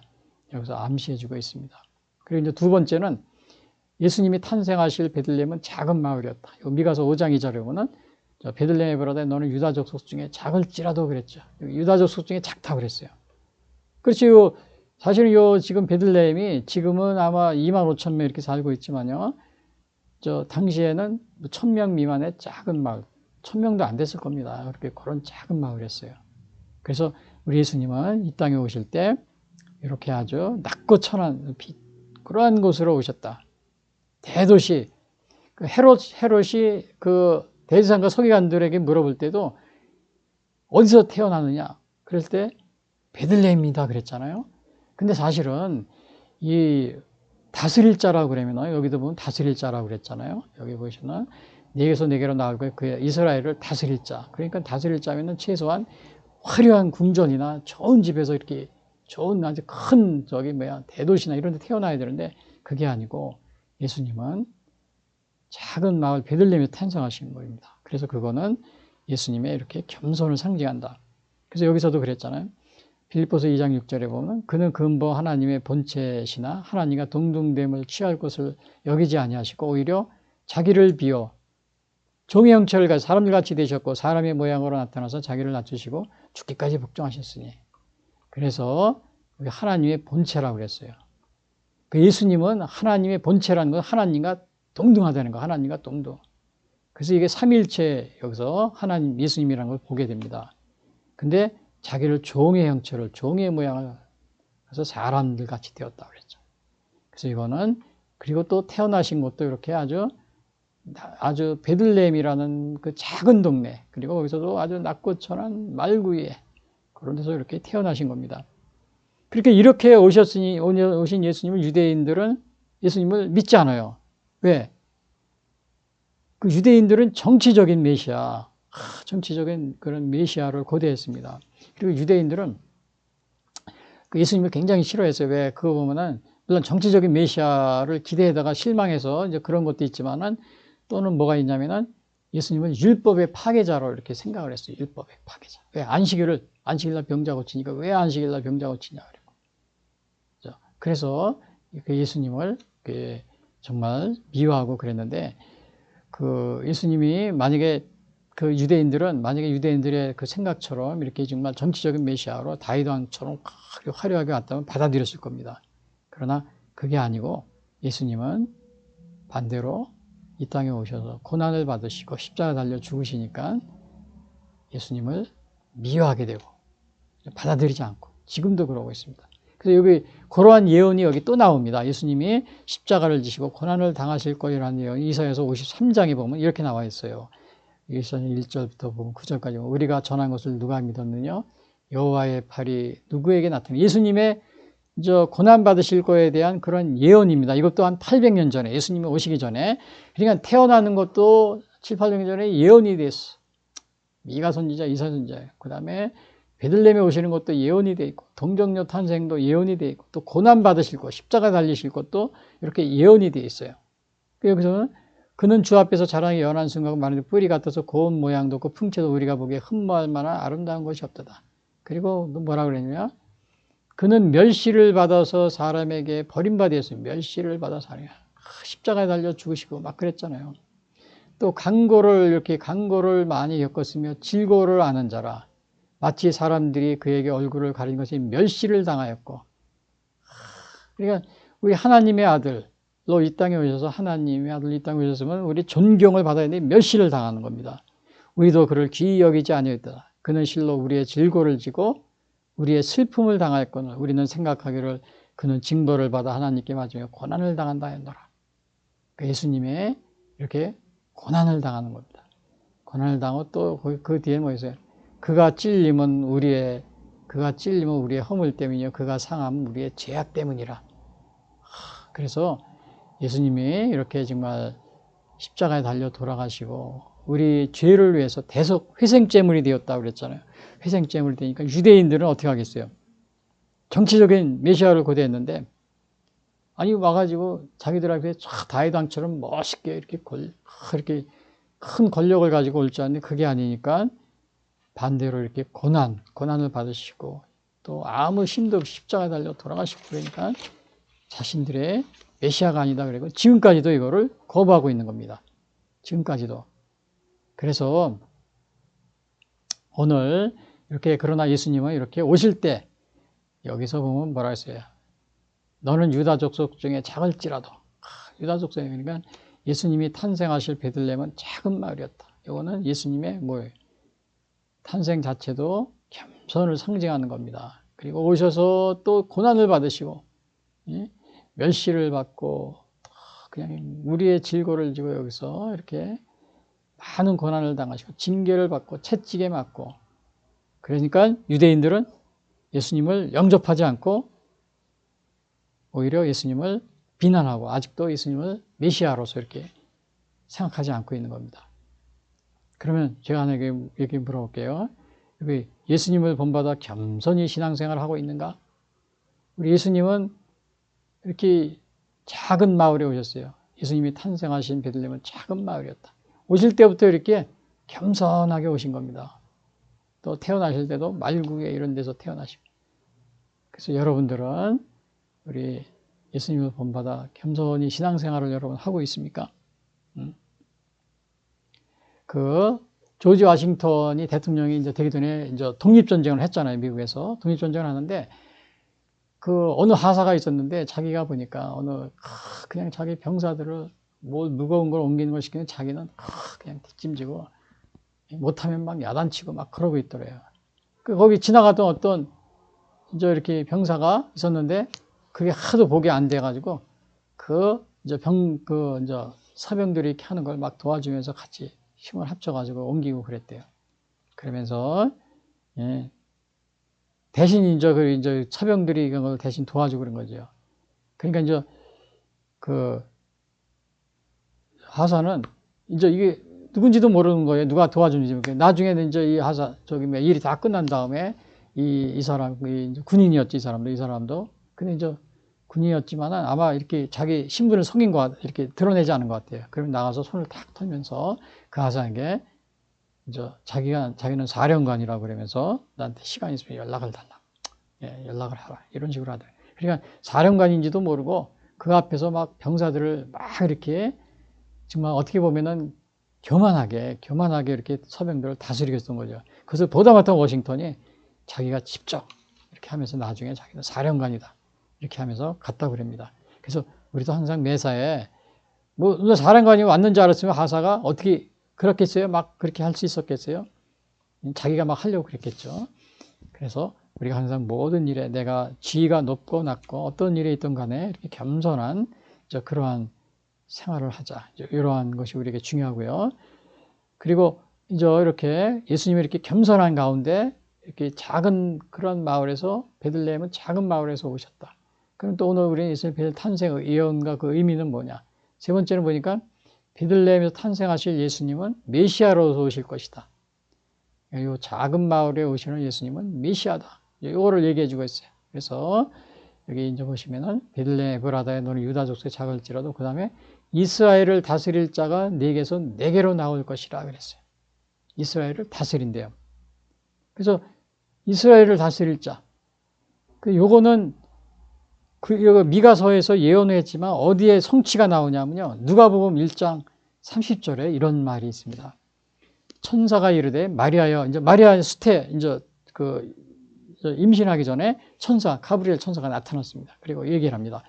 여기서 암시해주고 있습니다. 그리고 이제 두 번째는 예수님이 탄생하실 베들레헴은 작은 마을이었다. 미가서 5장 2절에 보면 베들레헴에 에브라다에 너는 유다족 속 중에 작을지라도 그랬죠. 유다족 속 중에 작다 그랬어요. 그렇죠. 사실은 지금 베들레헴이 지금은 아마 25,000명 이렇게 살고 있지만요. 당시에는 1,000명 미만의 작은 마을, 1,000명도 안 됐을 겁니다. 그렇게 그런 작은 마을이었어요. 그래서 우리 예수님은 이 땅에 오실 때 이렇게 아주 낮고 천한 그러한 곳으로 오셨다. 대도시, 헤롯이 그 대제사장과 서기관들에게 물어볼 때도 어디서 태어나느냐? 그럴 때 베들레헴이다 그랬잖아요. 근데 사실은 이 다스릴 자라고 그러면 여기도 보면 다스릴 자라고 그랬잖아요. 여기 보시면 네게서 네게로 나올 거예요. 그 이스라엘을 다스릴 자. 그러니까 다스릴 자면은 최소한 화려한 궁전이나 좋은 집에서 이렇게 좋은 아주 큰 대도시나 이런 데 태어나야 되는데 그게 아니고 예수님은 작은 마을 베들레헴에 탄생하신 겁니다. 그래서 그거는 예수님의 이렇게 겸손을 상징한다. 그래서 여기서도 그랬잖아요. 빌립보서 2장 6절에 보면 그는 근본 하나님의 본체시나 하나님과 동등됨을 취할 것을 여기지 아니하시고 오히려 자기를 비워 종의 형체를 가지고 사람들같이 되셨고 사람의 모양으로 나타나서 자기를 낮추시고 죽기까지 복종하셨으니. 그래서 하나님의 본체라고 그랬어요. 그 예수님은 하나님의 본체라는 건 하나님과 동등하다는 거, 하나님과 동등. 그래서 이게 삼위일체 여기서 하나님, 예수님이라는 걸 보게 됩니다. 근데 자기를 종의 형체를, 종의 모양을 그래서 사람들 같이 되었다 그랬죠. 그래서 이거는 그리고 또 태어나신 것도 이렇게 아주 베들레헴이라는 그 작은 동네, 그리고 거기서도 아주 낮고 천한 말구이에 그런 데서 이렇게 태어나신 겁니다. 그렇게 이렇게 오신 예수님을 유대인들은 예수님을 믿지 않아요. 왜? 그 유대인들은 정치적인 메시아, 정치적인 그런 메시아를 고대했습니다. 그리고 유대인들은 그 예수님을 굉장히 싫어했어요. 왜? 그거 보면은 물론 정치적인 메시아를 기대하다가 실망해서 이제 그런 것도 있지만은 또는 뭐가 있냐면은 예수님은 율법의 파괴자로 이렇게 생각을 했어요. 율법의 파괴자. 왜? 안식일날 병자 고치니까 왜 안식일날 병자 고치냐 그래요. 그래서 그 예수님을 정말 미워하고 그랬는데 그 예수님이 만약에 유대인들의 그 생각처럼 이렇게 정말 정치적인 메시아로 다윗 왕처럼 화려하게 왔다면 받아들였을 겁니다. 그러나 그게 아니고 예수님은 반대로 이 땅에 오셔서 고난을 받으시고 십자가 달려 죽으시니까 예수님을 미워하게 되고 받아들이지 않고 지금도 그러고 있습니다. 그래서 여기 그러한 예언이 여기 또 나옵니다. 예수님이 십자가를 지시고 고난을 당하실 거라는 예언이 이사야서 53장에 보면 이렇게 나와 있어요. 이사야 1절부터 보면 9절까지 보면 우리가 전한 것을 누가 믿었느냐? 여호와의 팔이 누구에게 나타나? 예수님의 고난 받으실 거에 대한 그런 예언입니다. 이것도 한 800년 전에 예수님이 오시기 전에, 그러니까 태어나는 것도 7, 800년 전에 예언이 됐어. 미가 선지자, 이사 선지자. 그다음에 베들레헴에 오시는 것도 예언이 돼 있고, 동정녀 탄생도 예언이 돼 있고, 또 고난 받으실 것, 십자가 달리실 것도 이렇게 예언이 돼 있어요. 여기서는 그는 주 앞에서 자라나게 연한 순간 마르는 뿌리 같아서 고운 모양도 없고 풍채도 우리가 보기에 흠모할 만한 아름다운 것이 없도다. 그리고 뭐라 그랬냐? 그는 멸시를 받아서 사람에게 버림받았어요. 멸시를 받아 사람이 십자가에 달려 죽으시고 막 그랬잖아요. 또 이렇게 강고를 많이 겪었으며 질고를 아는 자라. 마치 사람들이 그에게 얼굴을 가린 것이 멸시를 당하였고. 그러니까 우리 하나님의 아들로 이 땅에 오셔서 하나님의 아들 이 땅에 오셨으면 우리 존경을 받아야 되는데 멸시를 당하는 겁니다. 우리도 그를 귀히 여기지 아니했다. 그는 실로 우리의 질고를 지고 우리의 슬픔을 당하였거늘 우리는 생각하기를 그는 징벌을 받아 하나님께 맞으며 고난을 당한다 했노라. 예수님의 이렇게 고난을 당하는 겁니다. 고난을 당하고 또 그 뒤에 뭐 있어요? 그가 찔림은 우리의 허물 때문이요 그가 상함은 우리의 죄악 때문이라. 그래서 예수님이 이렇게 정말 십자가에 달려 돌아가시고 우리 죄를 위해서 대속 회생제물이 되었다고 그랬잖아요. 회생제물이 되니까 유대인들은 어떻게 하겠어요? 정치적인 메시아를 고대했는데 아니 와가지고 자기들한테 다윗 왕처럼 멋있게 이렇게 큰 권력을 가지고 올 줄 알았는데 그게 아니니까 반대로 이렇게 고난을 받으시고 또 아무 힘도 없이 십자가에 달려 돌아가시고 그러니까 자신들의 메시아가 아니다 그리고 지금까지도 이거를 거부하고 있는 겁니다. 지금까지도. 그래서 오늘 이렇게 그러나 예수님은 이렇게 오실 때 여기서 보면 뭐라 했어요? 너는 유다 족속 중에 작을지라도. 유다 족속이 그러니까 예수님이 탄생하실 베들레헴은 작은 마을이었다. 이거는 예수님의 뭐예요? 탄생 자체도 겸손을 상징하는 겁니다. 그리고 오셔서 또 고난을 받으시고 멸시를 받고 그냥 우리의 질고를 지고 여기서 이렇게 많은 고난을 당하시고 징계를 받고 채찍에 맞고 그러니까 유대인들은 예수님을 영접하지 않고 오히려 예수님을 비난하고 아직도 예수님을 메시아로서 이렇게 생각하지 않고 있는 겁니다. 그러면 제가 하나 얘기 물어볼게요. 예수님을 본받아 겸손히 신앙생활을 하고 있는가? 우리 예수님은 이렇게 작은 마을에 오셨어요. 예수님이 탄생하신 베들레헴은 작은 마을이었다. 오실 때부터 이렇게 겸손하게 오신 겁니다. 또 태어나실 때도 말구에 이런 데서 태어나시고. 그래서 여러분들은 우리 예수님을 본받아 겸손히 신앙생활을 여러분 하고 있습니까? 조지 워싱턴이 대통령이 이제 되기 전에 이제 독립전쟁을 했잖아요. 미국에서. 독립전쟁을 하는데 어느 하사가 있었는데 자기가 보니까 그냥 자기 병사들을 뭘 무거운 걸 옮기는 걸 시키는 자기는 그냥 뒷짐지고 못하면 막 야단치고 막 그러고 있더래요. 거기 지나가던 어떤 이제 이렇게 병사가 있었는데 그게 하도 보기 안 돼가지고 이제 사병들이 이렇게 하는 걸 막 도와주면서 같이 힘을 합쳐가지고 옮기고 그랬대요. 그러면서 대신 이제 사병들이 이걸 대신 도와주고 그런 거죠. 그러니까 이제 하사는 이제 이게 누군지도 모르는 거예요. 누가 도와주는지. 나중에는 이제 이 하사 일이 다 끝난 다음에 이 사람 이제 군인이었지 이 사람도. 근데 이제 군인이었지만은 아마 이렇게 자기 신분을 속인 이렇게 드러내지 않은 것 같아요. 그러면 나가서 손을 탁 털면서 그 하사에게 이제 자기는 사령관이라고 그러면서 나한테 시간 있으면 연락을 달라. 연락을 하라. 이런 식으로 하더라고요. 그러니까 사령관인지도 모르고 그 앞에서 막 병사들을 막 이렇게 정말 어떻게 보면은 교만하게 이렇게 서병들을 다스리고 있었던 거죠. 그래서 보다 못한 워싱턴이 자기가 직접 이렇게 하면서 나중에 자기는 사령관이다. 이렇게 하면서 갔다고 그럽니다. 그래서 우리도 항상 매사에 뭐 사령관이 왔는지 알았으면 하사가 어떻게 그렇겠어요? 막 그렇게 할 수 있었겠어요? 자기가 막 하려고 그랬겠죠. 그래서 우리가 항상 모든 일에 내가 지위가 높고 낮고 어떤 일에 있든 간에 이렇게 겸손한 그러한 생활을 하자. 이러한 것이 우리에게 중요하고요. 그리고 이제 이렇게 예수님이 이렇게 겸손한 가운데 이렇게 작은 그런 마을에서 베들레헴은 작은 마을에서 오셨다. 그럼 또 오늘 우리 예수님 베들레헴 탄생의 예언과 그 의미는 뭐냐? 세 번째는 보니까 베들레헴에서 탄생하실 예수님은 메시아로서 오실 것이다. 이 작은 마을에 오시는 예수님은 메시아다. 이거를 얘기해 주고 있어요. 그래서 여기 이제 보시면은 베들레헴 에브라다에 너는 유다 족속에 작을지라도 그 다음에 이스라엘을 다스릴 자가 네게서 네게로 나올 것이라 그랬어요. 이스라엘을 다스린대요. 그래서 이스라엘을 다스릴 자. 요거는 미가서에서 예언을 했지만 어디에 성취가 나오냐면요. 누가복음 1장 30절에 이런 말이 있습니다. 천사가 이르되 마리아여, 이제 마리아의 수태, 이제 임신하기 전에 가브리엘 천사가 나타났습니다. 그리고 얘기를 합니다.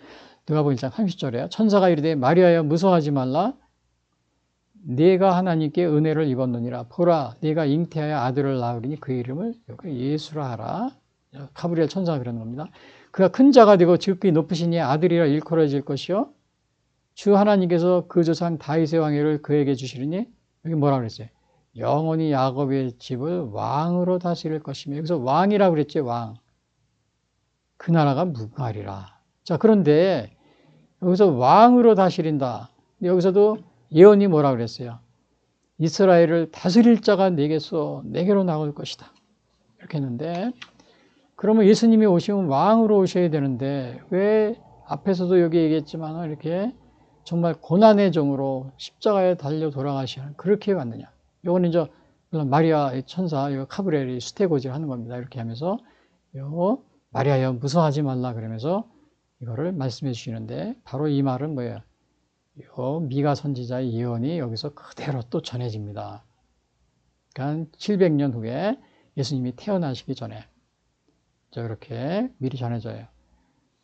누가복음 1장 30절에 천사가 이르되 마리아여 무서워하지 말라. 네가 하나님께 은혜를 입었느니라. 보라, 네가 잉태하여 아들을 낳으리니 그 이름을 예수라 하라. 가브리엘 천사가 그러는 겁니다. 그가 큰 자가 되고 지극히 높으시니 아들이라 일컬어질 것이요. 주 하나님께서 그 조상 다윗의 왕위를 그에게 주시리니 여기 뭐라 그랬어요? 영원히 야곱의 집을 왕으로 다스릴 것이며 여기서 왕이라고 그랬죠. 왕. 그 나라가 무궁하리라. 자, 그런데 여기서 왕으로 다스린다. 여기서도 예언이 뭐라 그랬어요? 이스라엘을 다스릴 자가 내게로 나올 것이다. 이렇게 했는데 그러면 예수님이 오시면 왕으로 오셔야 되는데 왜 앞에서도 여기 얘기했지만 이렇게 정말 고난의 종으로 십자가에 달려 돌아가시는 그렇게 왔느냐. 요거는 이제 마리아 천사 가브리엘이 수태고지를 하는 겁니다. 이렇게 하면서 마리아여 무서워하지 말라 그러면서 이거를 말씀해 주시는데 바로 이 말은 뭐예요? 미가 선지자의 예언이 여기서 그대로 또 전해집니다. 그러니까 700년 후에 예수님이 태어나시기 전에 이렇게 미리 전해져요.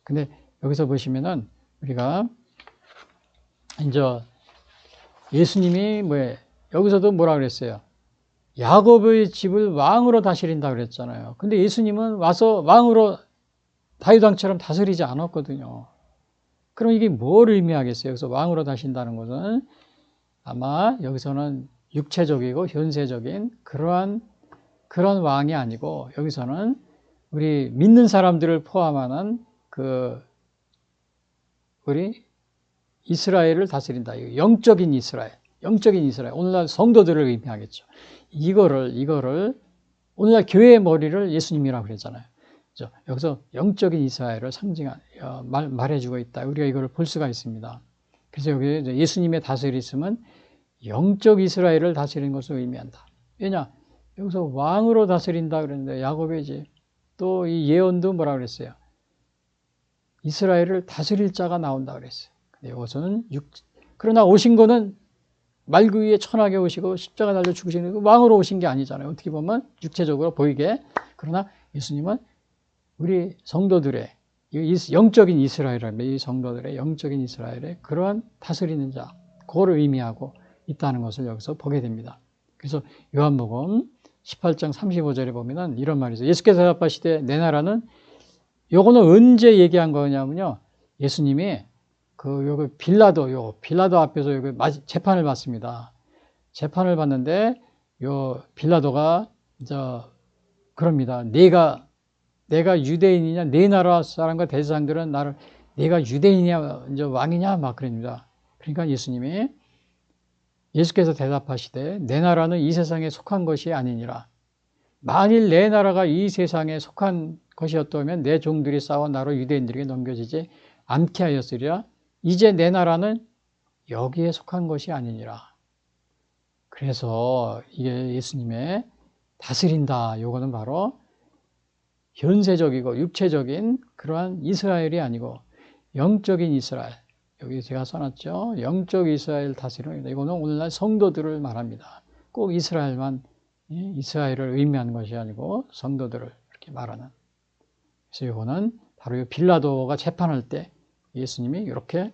근데 여기서 보시면은 우리가 이제 예수님이 여기서도 뭐라 그랬어요? 야곱의 집을 왕으로 다스린다 그랬잖아요. 근데 예수님은 와서 왕으로 다윗 왕처럼 다스리지 않았거든요. 그럼 이게 뭘 의미하겠어요? 여기서 왕으로 다신다는 것은 아마 여기서는 육체적이고 현세적인 그런 왕이 아니고 여기서는 우리 믿는 사람들을 포함하는 우리 이스라엘을 다스린다. 영적인 이스라엘. 오늘날 성도들을 의미하겠죠. 이거를 오늘날 교회의 머리를 예수님이라고 그랬잖아요. 여기서 영적인 이스라엘을 말해주고 있다. 우리가 이걸 볼 수가 있습니다. 그래서 여기 예수님의 다스리심은 영적 이스라엘을 다스리는 것을 의미한다. 왜냐? 여기서 왕으로 다스린다 그랬는데 야곱의 집. 또 이 예언도 뭐라 그랬어요? 이스라엘을 다스릴 자가 나온다 그랬어요. 근데 이것은 그러나 오신 거는 말구 위에 천하게 오시고 십자가 달려 죽으시는 왕으로 오신 게 아니잖아요. 어떻게 보면 육체적으로 보이게. 그러나 예수님은 우리 성도들의 영적인 이스라엘입니다. 이 성도들의 영적인 이스라엘의 그러한 다스리는 자, 그걸 의미하고 있다는 것을 여기서 보게 됩니다. 그래서 요한복음 18장 35절에 보면은 이런 말이 있어요. 예수께서 대답하시되 내 나라는 요거는 언제 얘기한 거냐면요. 예수님이 여기 빌라도 앞에서 여기 재판을 받습니다. 재판을 받는데 빌라도가 그럽니다. 내가 유대인이냐, 내 나라 사람과 대제사장들은 나를 내가 유대인이냐, 왕이냐 막 그럽니다. 그러니까 예수께서 대답하시되 내 나라는 이 세상에 속한 것이 아니니라. 만일 내 나라가 이 세상에 속한 것이었다면 내 종들이 싸워 나로 유대인들에게 넘겨지지 않게 하였으리라. 이제 내 나라는 여기에 속한 것이 아니니라. 그래서 이게 예수님의 다스린다. 요거는 바로 현세적이고 육체적인 그러한 이스라엘이 아니고 영적인 이스라엘. 여기 제가 써놨죠. 영적 이스라엘 다스림입니다. 이거는 오늘날 성도들을 말합니다. 꼭 이스라엘을 의미하는 것이 아니고 성도들을 이렇게 말하는. 그래서 이거는 바로 빌라도가 재판할 때 예수님이 이렇게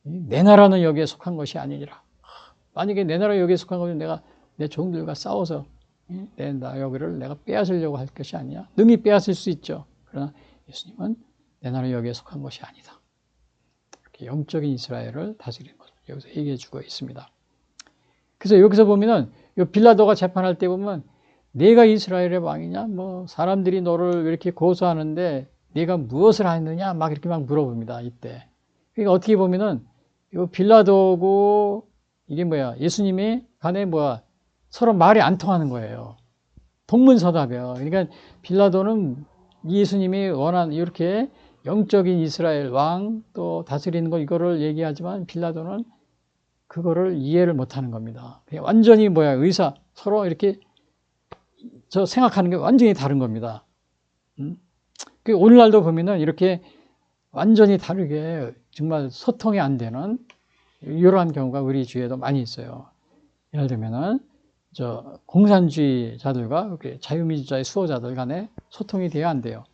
내 나라는 여기에 속한 것이 아니니라. 만약에 내 나라 여기에 속한 것은 내가 내 종들과 싸워서 내 여기를 내가 빼앗으려고 할 것이 아니야. 능히 빼앗을 수 있죠. 그러나 예수님은 내 나라 여기에 속한 것이 아니다. 이렇게 영적인 이스라엘을 다스리는 것을 여기서 얘기해 주고 있습니다. 그래서 여기서 보면은 빌라도가 재판할 때 보면 내가 이스라엘의 왕이냐? 뭐 사람들이 너를 이렇게 고소하는데 네가 무엇을 했느냐? 막 이렇게 막 물어봅니다. 이때. 그러니까 어떻게 보면은 이 빌라도고 이게 뭐야? 예수님이 간에 뭐야? 서로 말이 안 통하는 거예요. 동문서답이에요. 그러니까 빌라도는 예수님이 원하는 이렇게 영적인 이스라엘 왕 또 다스리는 거 이거를 얘기하지만 빌라도는 그거를 이해를 못하는 겁니다. 완전히 뭐야? 의사 서로 이렇게 저 생각하는 게 완전히 다른 겁니다. 오늘날도 보면은 이렇게 완전히 다르게 정말 소통이 안 되는 이러한 경우가 우리 주위에도 많이 있어요. 예를 들면은 저 공산주의자들과 자유민주주의 수호자들 간에 소통이 돼야 안 돼요.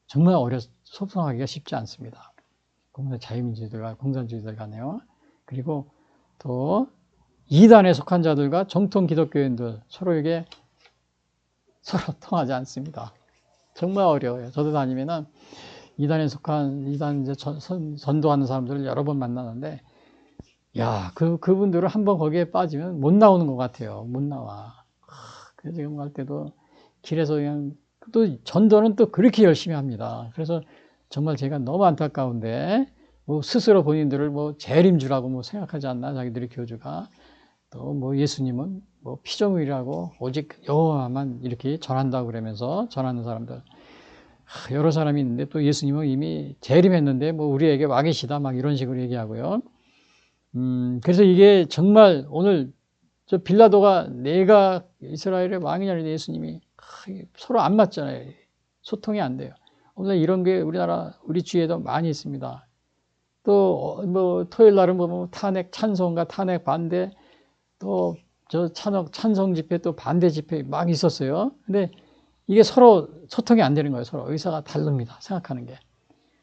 정말 소통하기가 쉽지 않습니다. 자유민주주의들과 공산주의들 간에요. 그리고 또 이단에 속한 자들과 정통 기독교인들 서로에게 서로 통하지 않습니다. 정말 어려워요. 저도 다니면은 이단에 속한 이단 이제 전도하는 사람들을 여러 번 만나는데, 야, 그분들은 한번 거기에 빠지면 못 나오는 것 같아요. 못 나와. 그래서 지금 갈 때도 길에서 그냥 또 전도는 또 그렇게 열심히 합니다. 그래서 정말 제가 너무 안타까운데, 뭐 스스로 본인들을 뭐 재림 주라고 뭐 생각하지 않나, 자기들의 교주가. 또 뭐 예수님은 뭐 피조물이라고 오직 여호와만 이렇게 전한다고 그러면서 전하는 사람들. 여러 사람이 있는데 또 예수님은 이미 재림했는데 뭐 우리에게 와 계시다 막 이런 식으로 얘기하고요. 그래서 이게 정말 오늘 저 빌라도가 내가 이스라엘의 왕이냐는데 예수님이 서로 안 맞잖아요. 소통이 안 돼요. 오늘 이런 게 우리나라 우리 주위에도 많이 있습니다. 또 뭐 토요일 날은 뭐 탄핵 찬송과 탄핵 반대 또 저 찬성 집회 또 반대 집회 막 있었어요. 근데 이게 서로 소통이 안 되는 거예요. 서로 의사가 다릅니다. 생각하는 게.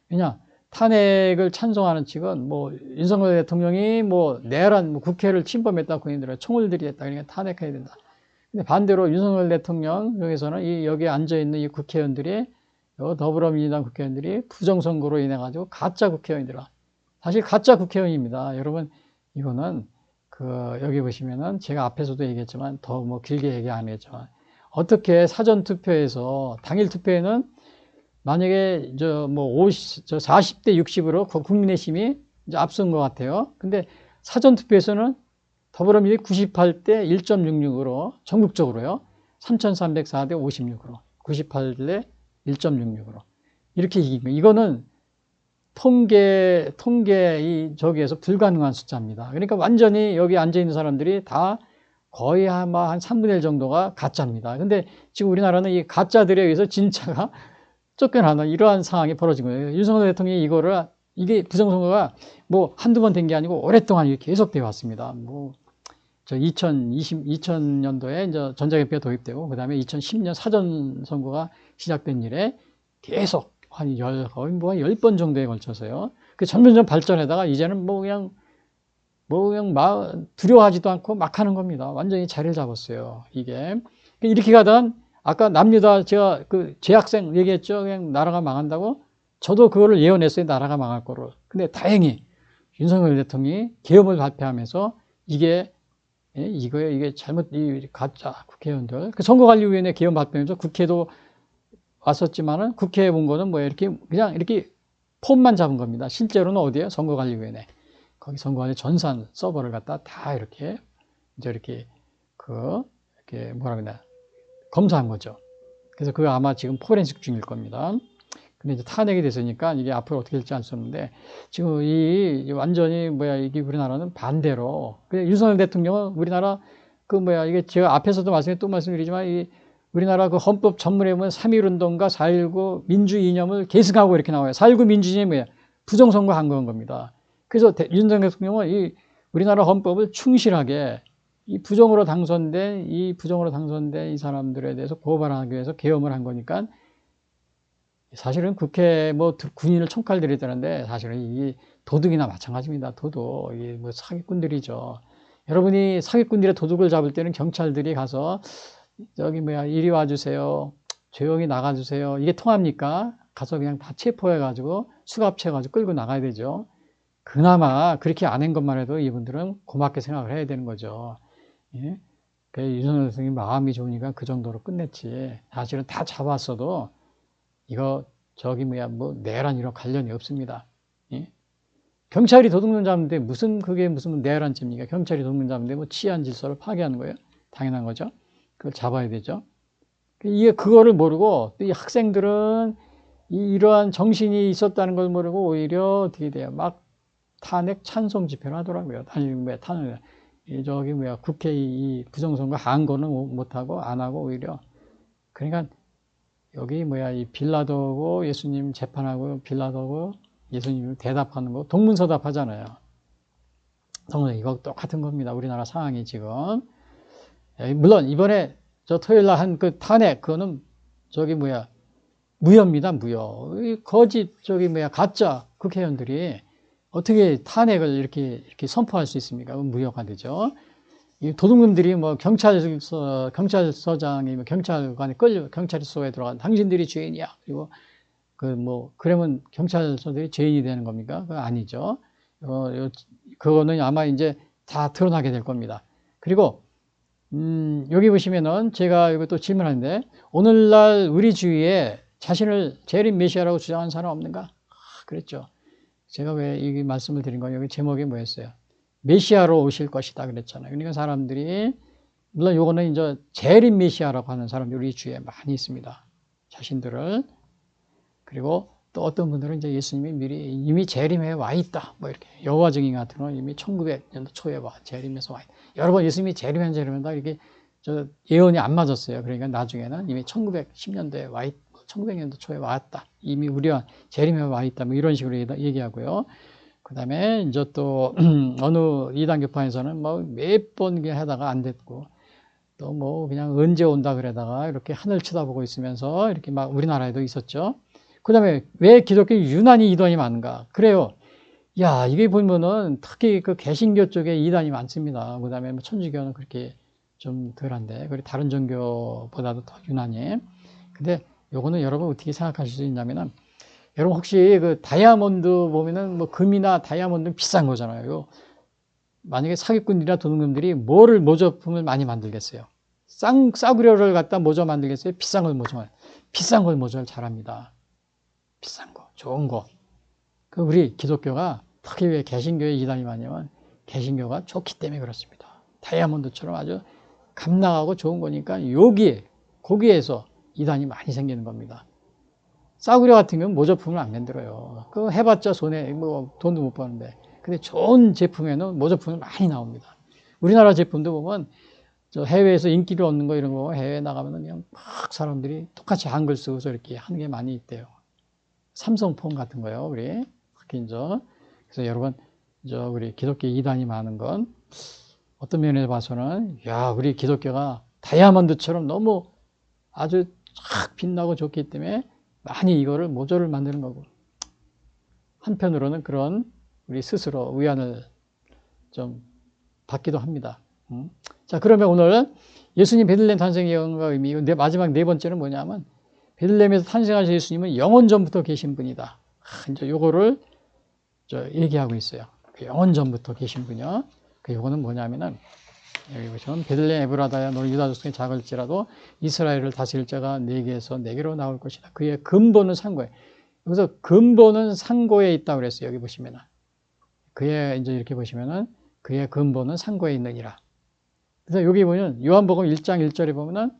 왜냐? 탄핵을 찬성하는 측은 뭐 윤석열 대통령이 뭐 내란 뭐 국회를 침범했다 국민들은 총을 들이댔다 그러니까 탄핵해야 된다. 근데 반대로 윤석열 대통령 중에서는 이 여기에 앉아 있는 이 국회의원들이 더불어민주당 국회의원들이 부정선거로 인해 가지고 가짜 국회의원이라. 사실 가짜 국회의원입니다. 여러분 이거는 여기 보시면은 제가 앞에서도 얘기했지만 더 뭐 길게 얘기 안 했지만 어떻게 사전 투표에서 당일 투표에는 만약에 저 40대 60으로 국민의 힘이 이제 앞선 것 같아요. 근데 사전 투표에서는 더불어민주당이 98대 1.66으로 전국적으로요. 3,304대 56으로 98대 1.66으로 이렇게 이긴 거예요. 이거는 통계 저기에서 불가능한 숫자입니다. 그러니까 완전히 여기 앉아 있는 사람들이 다 거의 아마 한 3분의 1 정도가 가짜입니다. 근데 지금 우리나라는 이 가짜들에 의해서 진짜가 쫓겨나는 이러한 상황이 벌어진 거예요. 윤석열 대통령이 이게 부정선거가 뭐 한두 번 된 게 아니고 오랫동안 이렇게 계속되어 왔습니다. 뭐, 2000년도에 이제 전자개표가 도입되고, 그 다음에 2010년 사전선거가 시작된 이래 계속 거의 뭐 10번 정도에 걸쳐서요. 그 점점 발전하다가 이제는 뭐 그냥 두려워하지도 않고 막 하는 겁니다. 완전히 자리를 잡았어요. 이게. 이렇게 가다가 아까 남유다 제가 재학생 얘기했죠. 그냥 나라가 망한다고. 저도 그거를 예언했어요. 나라가 망할 거로. 근데 다행히 윤석열 대통령이 계엄을 발표하면서 이게 가짜 국회의원들. 선거관리위원회 계엄 발표하면서 국회도 왔었지만은 국회에 온 거는 뭐 그냥 이렇게 폼만 잡은 겁니다. 실제로는 어디에요? 선거관리위원회. 거기 선거관리 전산 서버를 갖다 다 이렇게 뭐라 그러나 검사한 거죠. 그래서 그거 아마 지금 포렌식 중일 겁니다. 근데 이제 탄핵이 됐으니까 이게 앞으로 어떻게 될지 알 수 없는데 지금 완전히 이게 우리나라는 반대로. 윤석열 대통령은 우리나라 이게 제가 앞에서도 또 말씀드리지만 우리나라 헌법 전문에 보면 3.1운동과 4.19 민주 이념을 계승하고 이렇게 나와요. 4.19 민주 이념이 뭐야? 부정선거 한 겁니다. 그래서 윤석열 대통령은 우리나라 헌법을 충실하게 부정으로 당선된 이 사람들에 대해서 고발하기 위해서 계엄을 한 거니까 사실은 국회 군인을 총칼 들이대는데 사실은 도둑이나 마찬가지입니다. 도둑. 이게 뭐 사기꾼들이죠. 여러분이 사기꾼들의 도둑을 잡을 때는 경찰들이 가서 저기 뭐야 이리 와주세요. 조용히 나가주세요. 이게 통합니까? 가서 그냥 다 체포해가지고 수갑채가지고 끌고 나가야 되죠. 그나마 그렇게 안 한 것만 해도 이분들은 고맙게 생각을 해야 되는 거죠. 예? 윤석열 선생님 마음이 좋으니까 그 정도로 끝냈지. 사실은 다 잡았어도 이거 저기 뭐야 뭐 내란 이런 관련이 없습니다. 예? 경찰이 도둑놈 잡는데 그게 무슨 내란 죄입니까? 경찰이 도둑놈 잡는데 뭐 치안 질서를 파괴하는 거예요? 당연한 거죠. 그걸 잡아야 되죠. 이게 그거를 모르고 이 학생들은 이러한 정신이 있었다는 걸 모르고 오히려 어떻게 돼요? 막 탄핵 찬송 집회를 하더라고요. 아니 왜 탄핵 저기 뭐야 국회 이 부정선거 한거는 못하고 안 하고 오히려 그러니까 여기 뭐야 이 빌라도고 예수님 재판하고 빌라도고 예수님 대답하는 거 동문서답 하잖아요. 정말 이거 똑같은 겁니다. 우리나라 상황이 지금 물론 이번에 저 토요일 날 한 그 탄핵 그거는 저기 뭐야 무효입니다. 무효. 거짓 저기 뭐야 가짜 국회의원들이 어떻게 탄핵을 이렇게 선포할 수 있습니까? 무효가 되죠. 이 도둑놈들이 뭐 경찰서장이 뭐 경찰관에 경찰서에 들어간 당신들이 죄인이야. 그리고 그러면 경찰서들이 죄인이 되는 겁니까? 그거 아니죠. 그거는 아마 이제 다 드러나게 될 겁니다. 그리고 여기 보시면은 제가 이거 또 질문하는데 오늘날 우리 주위에 자신을 재림 메시아라고 주장하는 사람 없는가? 그랬죠. 제가 왜 이 말씀을 드린 거예요? 여기 제목이 뭐였어요? 메시아로 오실 것이다 그랬잖아요. 그러니까 사람들이 물론 요거는 이제 재림 메시아라고 하는 사람들이 우리 주위에 많이 있습니다. 자신들을 그리고 또 어떤 분들은 이제 예수님이 이미 재림해 와 있다. 뭐 이렇게 여호와 증인 같은 경우는 이미 1900년도 초에 재림해서 와 있다. 여러 번 예수님이 재림한다 이렇게 저 예언이 안 맞았어요. 그러니까 나중에는 이미 1910년도에 1900년도 초에 왔다. 이미 우리와 재림해 와 있다. 뭐 이런 식으로 얘기하고요. 그 다음에 이제 또 어느 이단 교파에서는 뭐 몇 번 하다가 안 됐고 또 뭐 그냥 언제 온다 그러다가 이렇게 하늘 쳐다보고 있으면서 이렇게 막 우리나라에도 있었죠. 그 다음에 왜 기독교 유난히 이단이 많은가? 그래요. 야, 이게 보면은 특히 그 개신교 쪽에 이단이 많습니다. 그 다음에 뭐 천주교는 그렇게 좀 덜한데, 그리고 다른 종교보다도 더 유난히. 근데 요거는 여러분 어떻게 생각하실 수 있냐면은, 여러분 혹시 그 다이아몬드 보면은 뭐 금이나 다이아몬드는 비싼 거잖아요. 만약에 사기꾼이나 도둑놈들이 뭐를 모조품을 많이 만들겠어요? 싸구려를 갖다 모조 만들겠어요? 비싼 걸 모조를 잘합니다. 비싼 거, 좋은 거. 우리 기독교가 특히 왜 개신교에 이단이 많냐면 개신교가 좋기 때문에 그렇습니다. 다이아몬드처럼 아주 값나가고 좋은 거니까 거기에서 이단이 많이 생기는 겁니다. 싸구려 같은 경우는 모조품을 안 만들어요. 그거 해봤자 손에 뭐 돈도 못 버는데. 근데 좋은 제품에는 모조품이 많이 나옵니다. 우리나라 제품도 보면 저 해외에서 인기를 얻는 거 이런 거 해외에 나가면 그냥 막 사람들이 똑같이 한글 쓰고서 이렇게 하는 게 많이 있대요. 삼성폰 같은 거요, 우리. 특히 이제. 그래서 여러분, 우리 기독교 이단이 많은 건 어떤 면에서 봐서는, 야, 우리 기독교가 다이아몬드처럼 너무 아주 쫙 빛나고 좋기 때문에 많이 이거를 모조를 만드는 거고. 한편으로는 그런 우리 스스로 위안을 좀 받기도 합니다. 자, 그러면 오늘 예수님 베들레헴 탄생 예언과 의미, 마지막 네 번째는 뭐냐면, 베들레헴에서 탄생하신 예수님은 영원 전부터 계신 분이다. 이제 요거를 얘기하고 있어요. 영원 전부터 계신 분이요. 요거는 뭐냐면은 여기 보시면 베들레헴 에브라다야 너는 유다 족속이 작을지라도 이스라엘을 다스릴 자가 네게서 네게로 나올 것이다. 그의 근본은 상고에. 여기서 근본은 상고에 있다고 그랬어요. 여기 보시면은 그의 이제 이렇게 보시면은 그의 근본은 상고에 있느니라. 그래서 여기 보면 요한복음 1장 1절에 보면은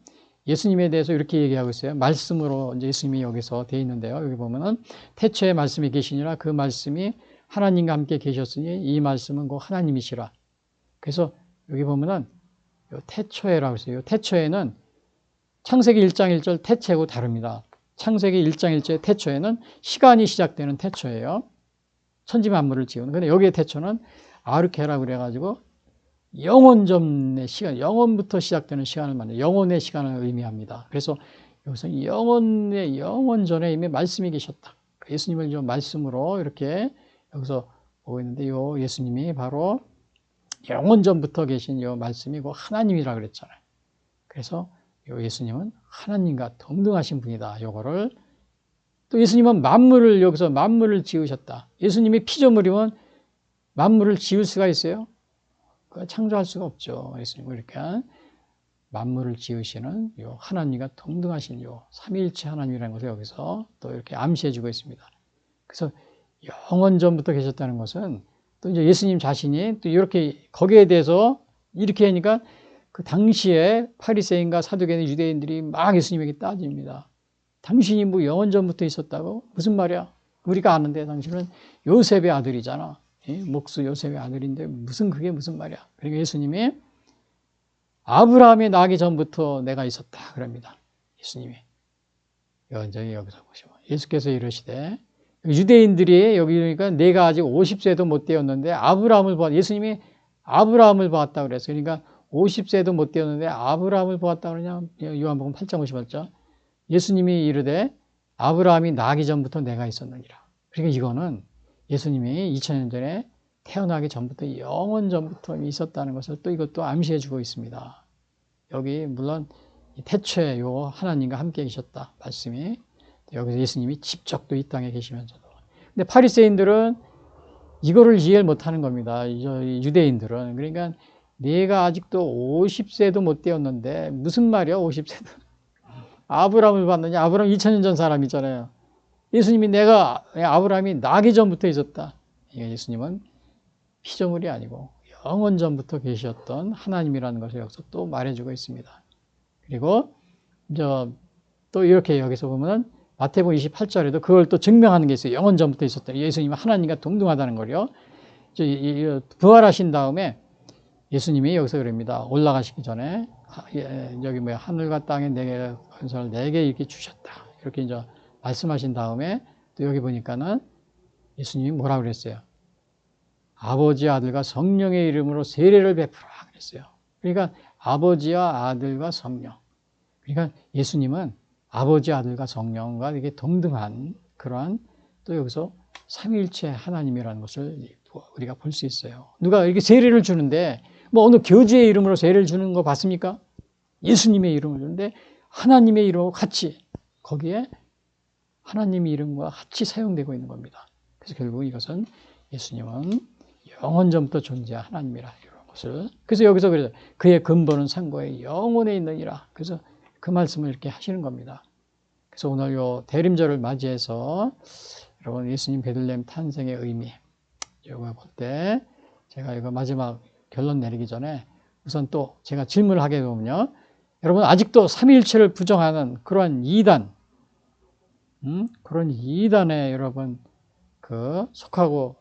예수님에 대해서 이렇게 얘기하고 있어요. 말씀으로 이제 예수님이 여기서 되어 있는데요. 여기 보면은 태초에 말씀이 계시니라 그 말씀이 하나님과 함께 계셨으니 이 말씀은 곧 하나님이시라. 그래서 여기 보면은 요 태초에라고 했어요. 요 태초에는 창세기 1장 1절 태초하고 다릅니다. 창세기 1장 1절 태초에는 시간이 시작되는 태초예요. 천지 만물을 지우는. 근데 여기에 태초는 아르케라고 그래가지고 영원전의 시간, 영원부터 시작되는 시간을 말해요. 영원의 시간을 의미합니다. 그래서 여기서 영원전에 이미 말씀이 계셨다. 예수님을 좀 말씀으로 이렇게 여기서 보고 있는데 요 예수님이 바로 영원 전부터 계신 요 말씀이 그 하나님이라 그랬잖아요. 그래서 요 예수님은 하나님과 동등하신 분이다. 요거를 또 예수님은 만물을 여기서 만물을 지으셨다. 예수님이 피조물이면 만물을 지을 수가 있어요? 창조할 수가 없죠. 예수님은 이렇게 만물을 지으시는 요 하나님과 동등하신 요 삼위일체 하나님이라는 것을 여기서 또 이렇게 암시해 주고 있습니다. 그래서 영원 전부터 계셨다는 것은 또 이제 예수님 자신이 또 이렇게 거기에 대해서 이렇게 하니까 그 당시에 바리새인과 사두개인 유대인들이 막 예수님에게 따집니다. 당신이 뭐 영원 전부터 있었다고? 무슨 말이야? 우리가 아는데 당신은 요셉의 아들이잖아. 목수 요셉의 아들인데 그게 무슨 말이야? 그러니까 예수님이 아브라함이 나기 전부터 내가 있었다 그럽니다. 예수님이. 여기서 보시면 예수께서 이러시되 유대인들이 여기 그러니까 내가 아직 50세도 못 되었는데 예수님이 아브라함을 보았다 그랬어요. 그러니까 50세도 못 되었는데 아브라함을 보았다 그러냐? 요한복음 8장 50절. 예수님이 이르되 아브라함이 나기 전부터 내가 있었느니라. 그러니까 이거는 예수님이 2000년 전에 태어나기 전부터 영원 전부터 있었다는 것을 또 이것도 암시해 주고 있습니다. 여기 물론 태초에 요 하나님과 함께 계셨다 말씀이 여기서 예수님이 직접 또 이 땅에 계시면서도. 근데 바리새인들은 이거를 이해를 못하는 겁니다. 유대인들은. 그러니까 내가 아직도 50세도 못 되었는데 무슨 말이야 50세도. 아브라함을 봤느냐? 아브라함 2000년 전 사람이잖아요. 예수님이 아브라함이 나기 전부터 있었다. 예수님은 피조물이 아니고 영원 전부터 계셨던 하나님이라는 것을 여기서 또 말해주고 있습니다. 그리고 또 이렇게 여기서 보면 마태복음 28절에도 그걸 또 증명하는 게 있어요. 영원 전부터 있었다. 예수님은 하나님과 동등하다는 거요. 부활하신 다음에 예수님이 여기서 그럽니다. 올라가시기 전에 여기 하늘과 땅에 내게 권세를 내게 이렇게 주셨다. 이렇게 이제 말씀하신 다음에 또 여기 보니까는 예수님이 뭐라 그랬어요? 아버지, 아들과 성령의 이름으로 세례를 베푸라 그랬어요. 그러니까 아버지와 아들과 성령. 그러니까 예수님은 아버지, 아들과 성령과 이게 동등한 그러한 또 여기서 삼위일체 하나님이라는 것을 우리가 볼 수 있어요. 누가 이렇게 세례를 주는데 뭐 어느 교주의 이름으로 세례를 주는 거 봤습니까? 예수님의 이름을 주는데 하나님의 이름하고 같이 거기에 하나님의 이름과 같이 사용되고 있는 겁니다. 그래서 결국 이것은 예수님은 영원 전부터 존재한 하나님이라 이런 것을. 그래서 여기서 그래요. 그의 근본은 상고에 영원에 있느니라. 그래서 그 말씀을 이렇게 하시는 겁니다. 그래서 오늘 요 대림절을 맞이해서 여러분 예수님 베들레헴 탄생의 의미 이거 볼 때 제가 이거 마지막 결론 내리기 전에 우선 또 제가 질문을 하게 되면요. 여러분 아직도 삼위일체를 부정하는 그러한 이단, 그런 이단에 여러분 속하고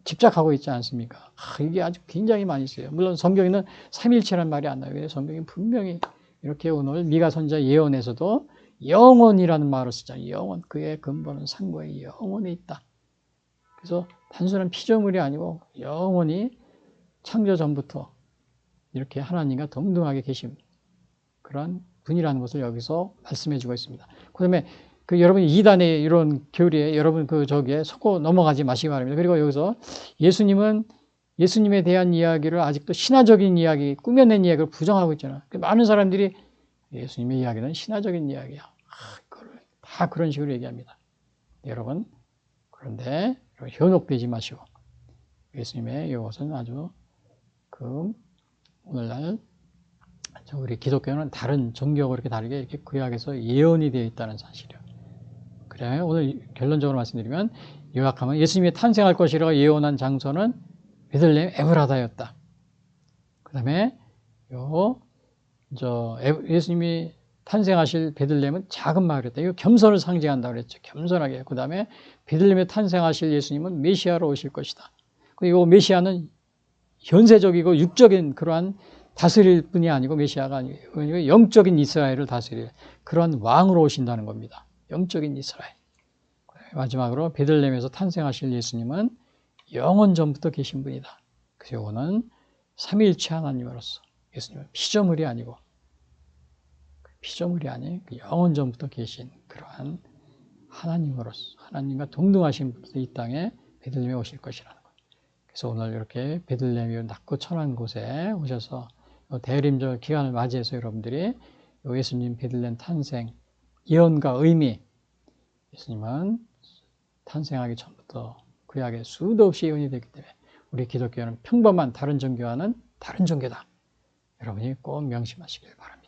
집착하고 있지 않습니까? 이게 아주 굉장히 많이 있어요. 물론 성경에는 삼위일체란 말이 안 나와요. 성경이 분명히 이렇게 오늘 미가 선지자 예언에서도 영원이라는 말을 쓰잖아요. 영원. 그의 근본은 상고에 영원에 있다. 그래서 단순한 피조물이 아니고 영원히 창조 전부터 이렇게 하나님과 동등하게 계신 그런 분이라는 것을 여기서 말씀해 주고 있습니다. 그 다음에 여러분 이단의 이런 교리에 여러분 저기에 속고 넘어가지 마시기 바랍니다. 그리고 여기서 예수님에 대한 이야기를 아직도 신화적인 이야기, 꾸며낸 이야기를 부정하고 있잖아요. 많은 사람들이 예수님의 이야기는 신화적인 이야기야. 다 그런 식으로 얘기합니다. 여러분, 그런데 현혹되지 마시고 예수님의 이것은 아주 오늘날 우리 기독교는 다른 종교하고 이렇게 다르게 이렇게 구약에서 예언이 되어 있다는 사실이에요. 그래 오늘 결론적으로 말씀드리면 요약하면 예수님이 탄생할 것이라고 예언한 장소는 베들레헴 에브라다였다. 그 다음에 예수님이 탄생하실 베들레헴은 작은 마을이었다. 이거 겸손을 상징한다고 그랬죠. 겸손하게. 그 다음에 베들레헴에 탄생하실 예수님은 메시아로 오실 것이다. 그리고 메시아는 현세적이고 육적인 그러한 다스릴 분이 아니고 메시아가 아니고 영적인 이스라엘을 다스릴 그런 왕으로 오신다는 겁니다. 영적인 이스라엘. 마지막으로 베들레헴에서 탄생하실 예수님은 영원 전부터 계신 분이다. 그래서 이거는 삼위일체 하나님으로서 예수님은 피조물이 아니고 영원 전부터 계신 그러한 하나님으로서 하나님과 동등하신 분이 이 땅에 베들레헴에 오실 것이라는 것. 그래서 오늘 이렇게 베들레헴 낮고 천한 곳에 오셔서 대림절 기간을 맞이해서 여러분들이 예수님 베들레헴 탄생 예언과 의미, 예수님은 탄생하기 전부터 구약에 수도 없이 예언이 되기 때문에 우리 기독교는 평범한 다른 종교와는 다른 종교다. 여러분이 꼭 명심하시길 바랍니다.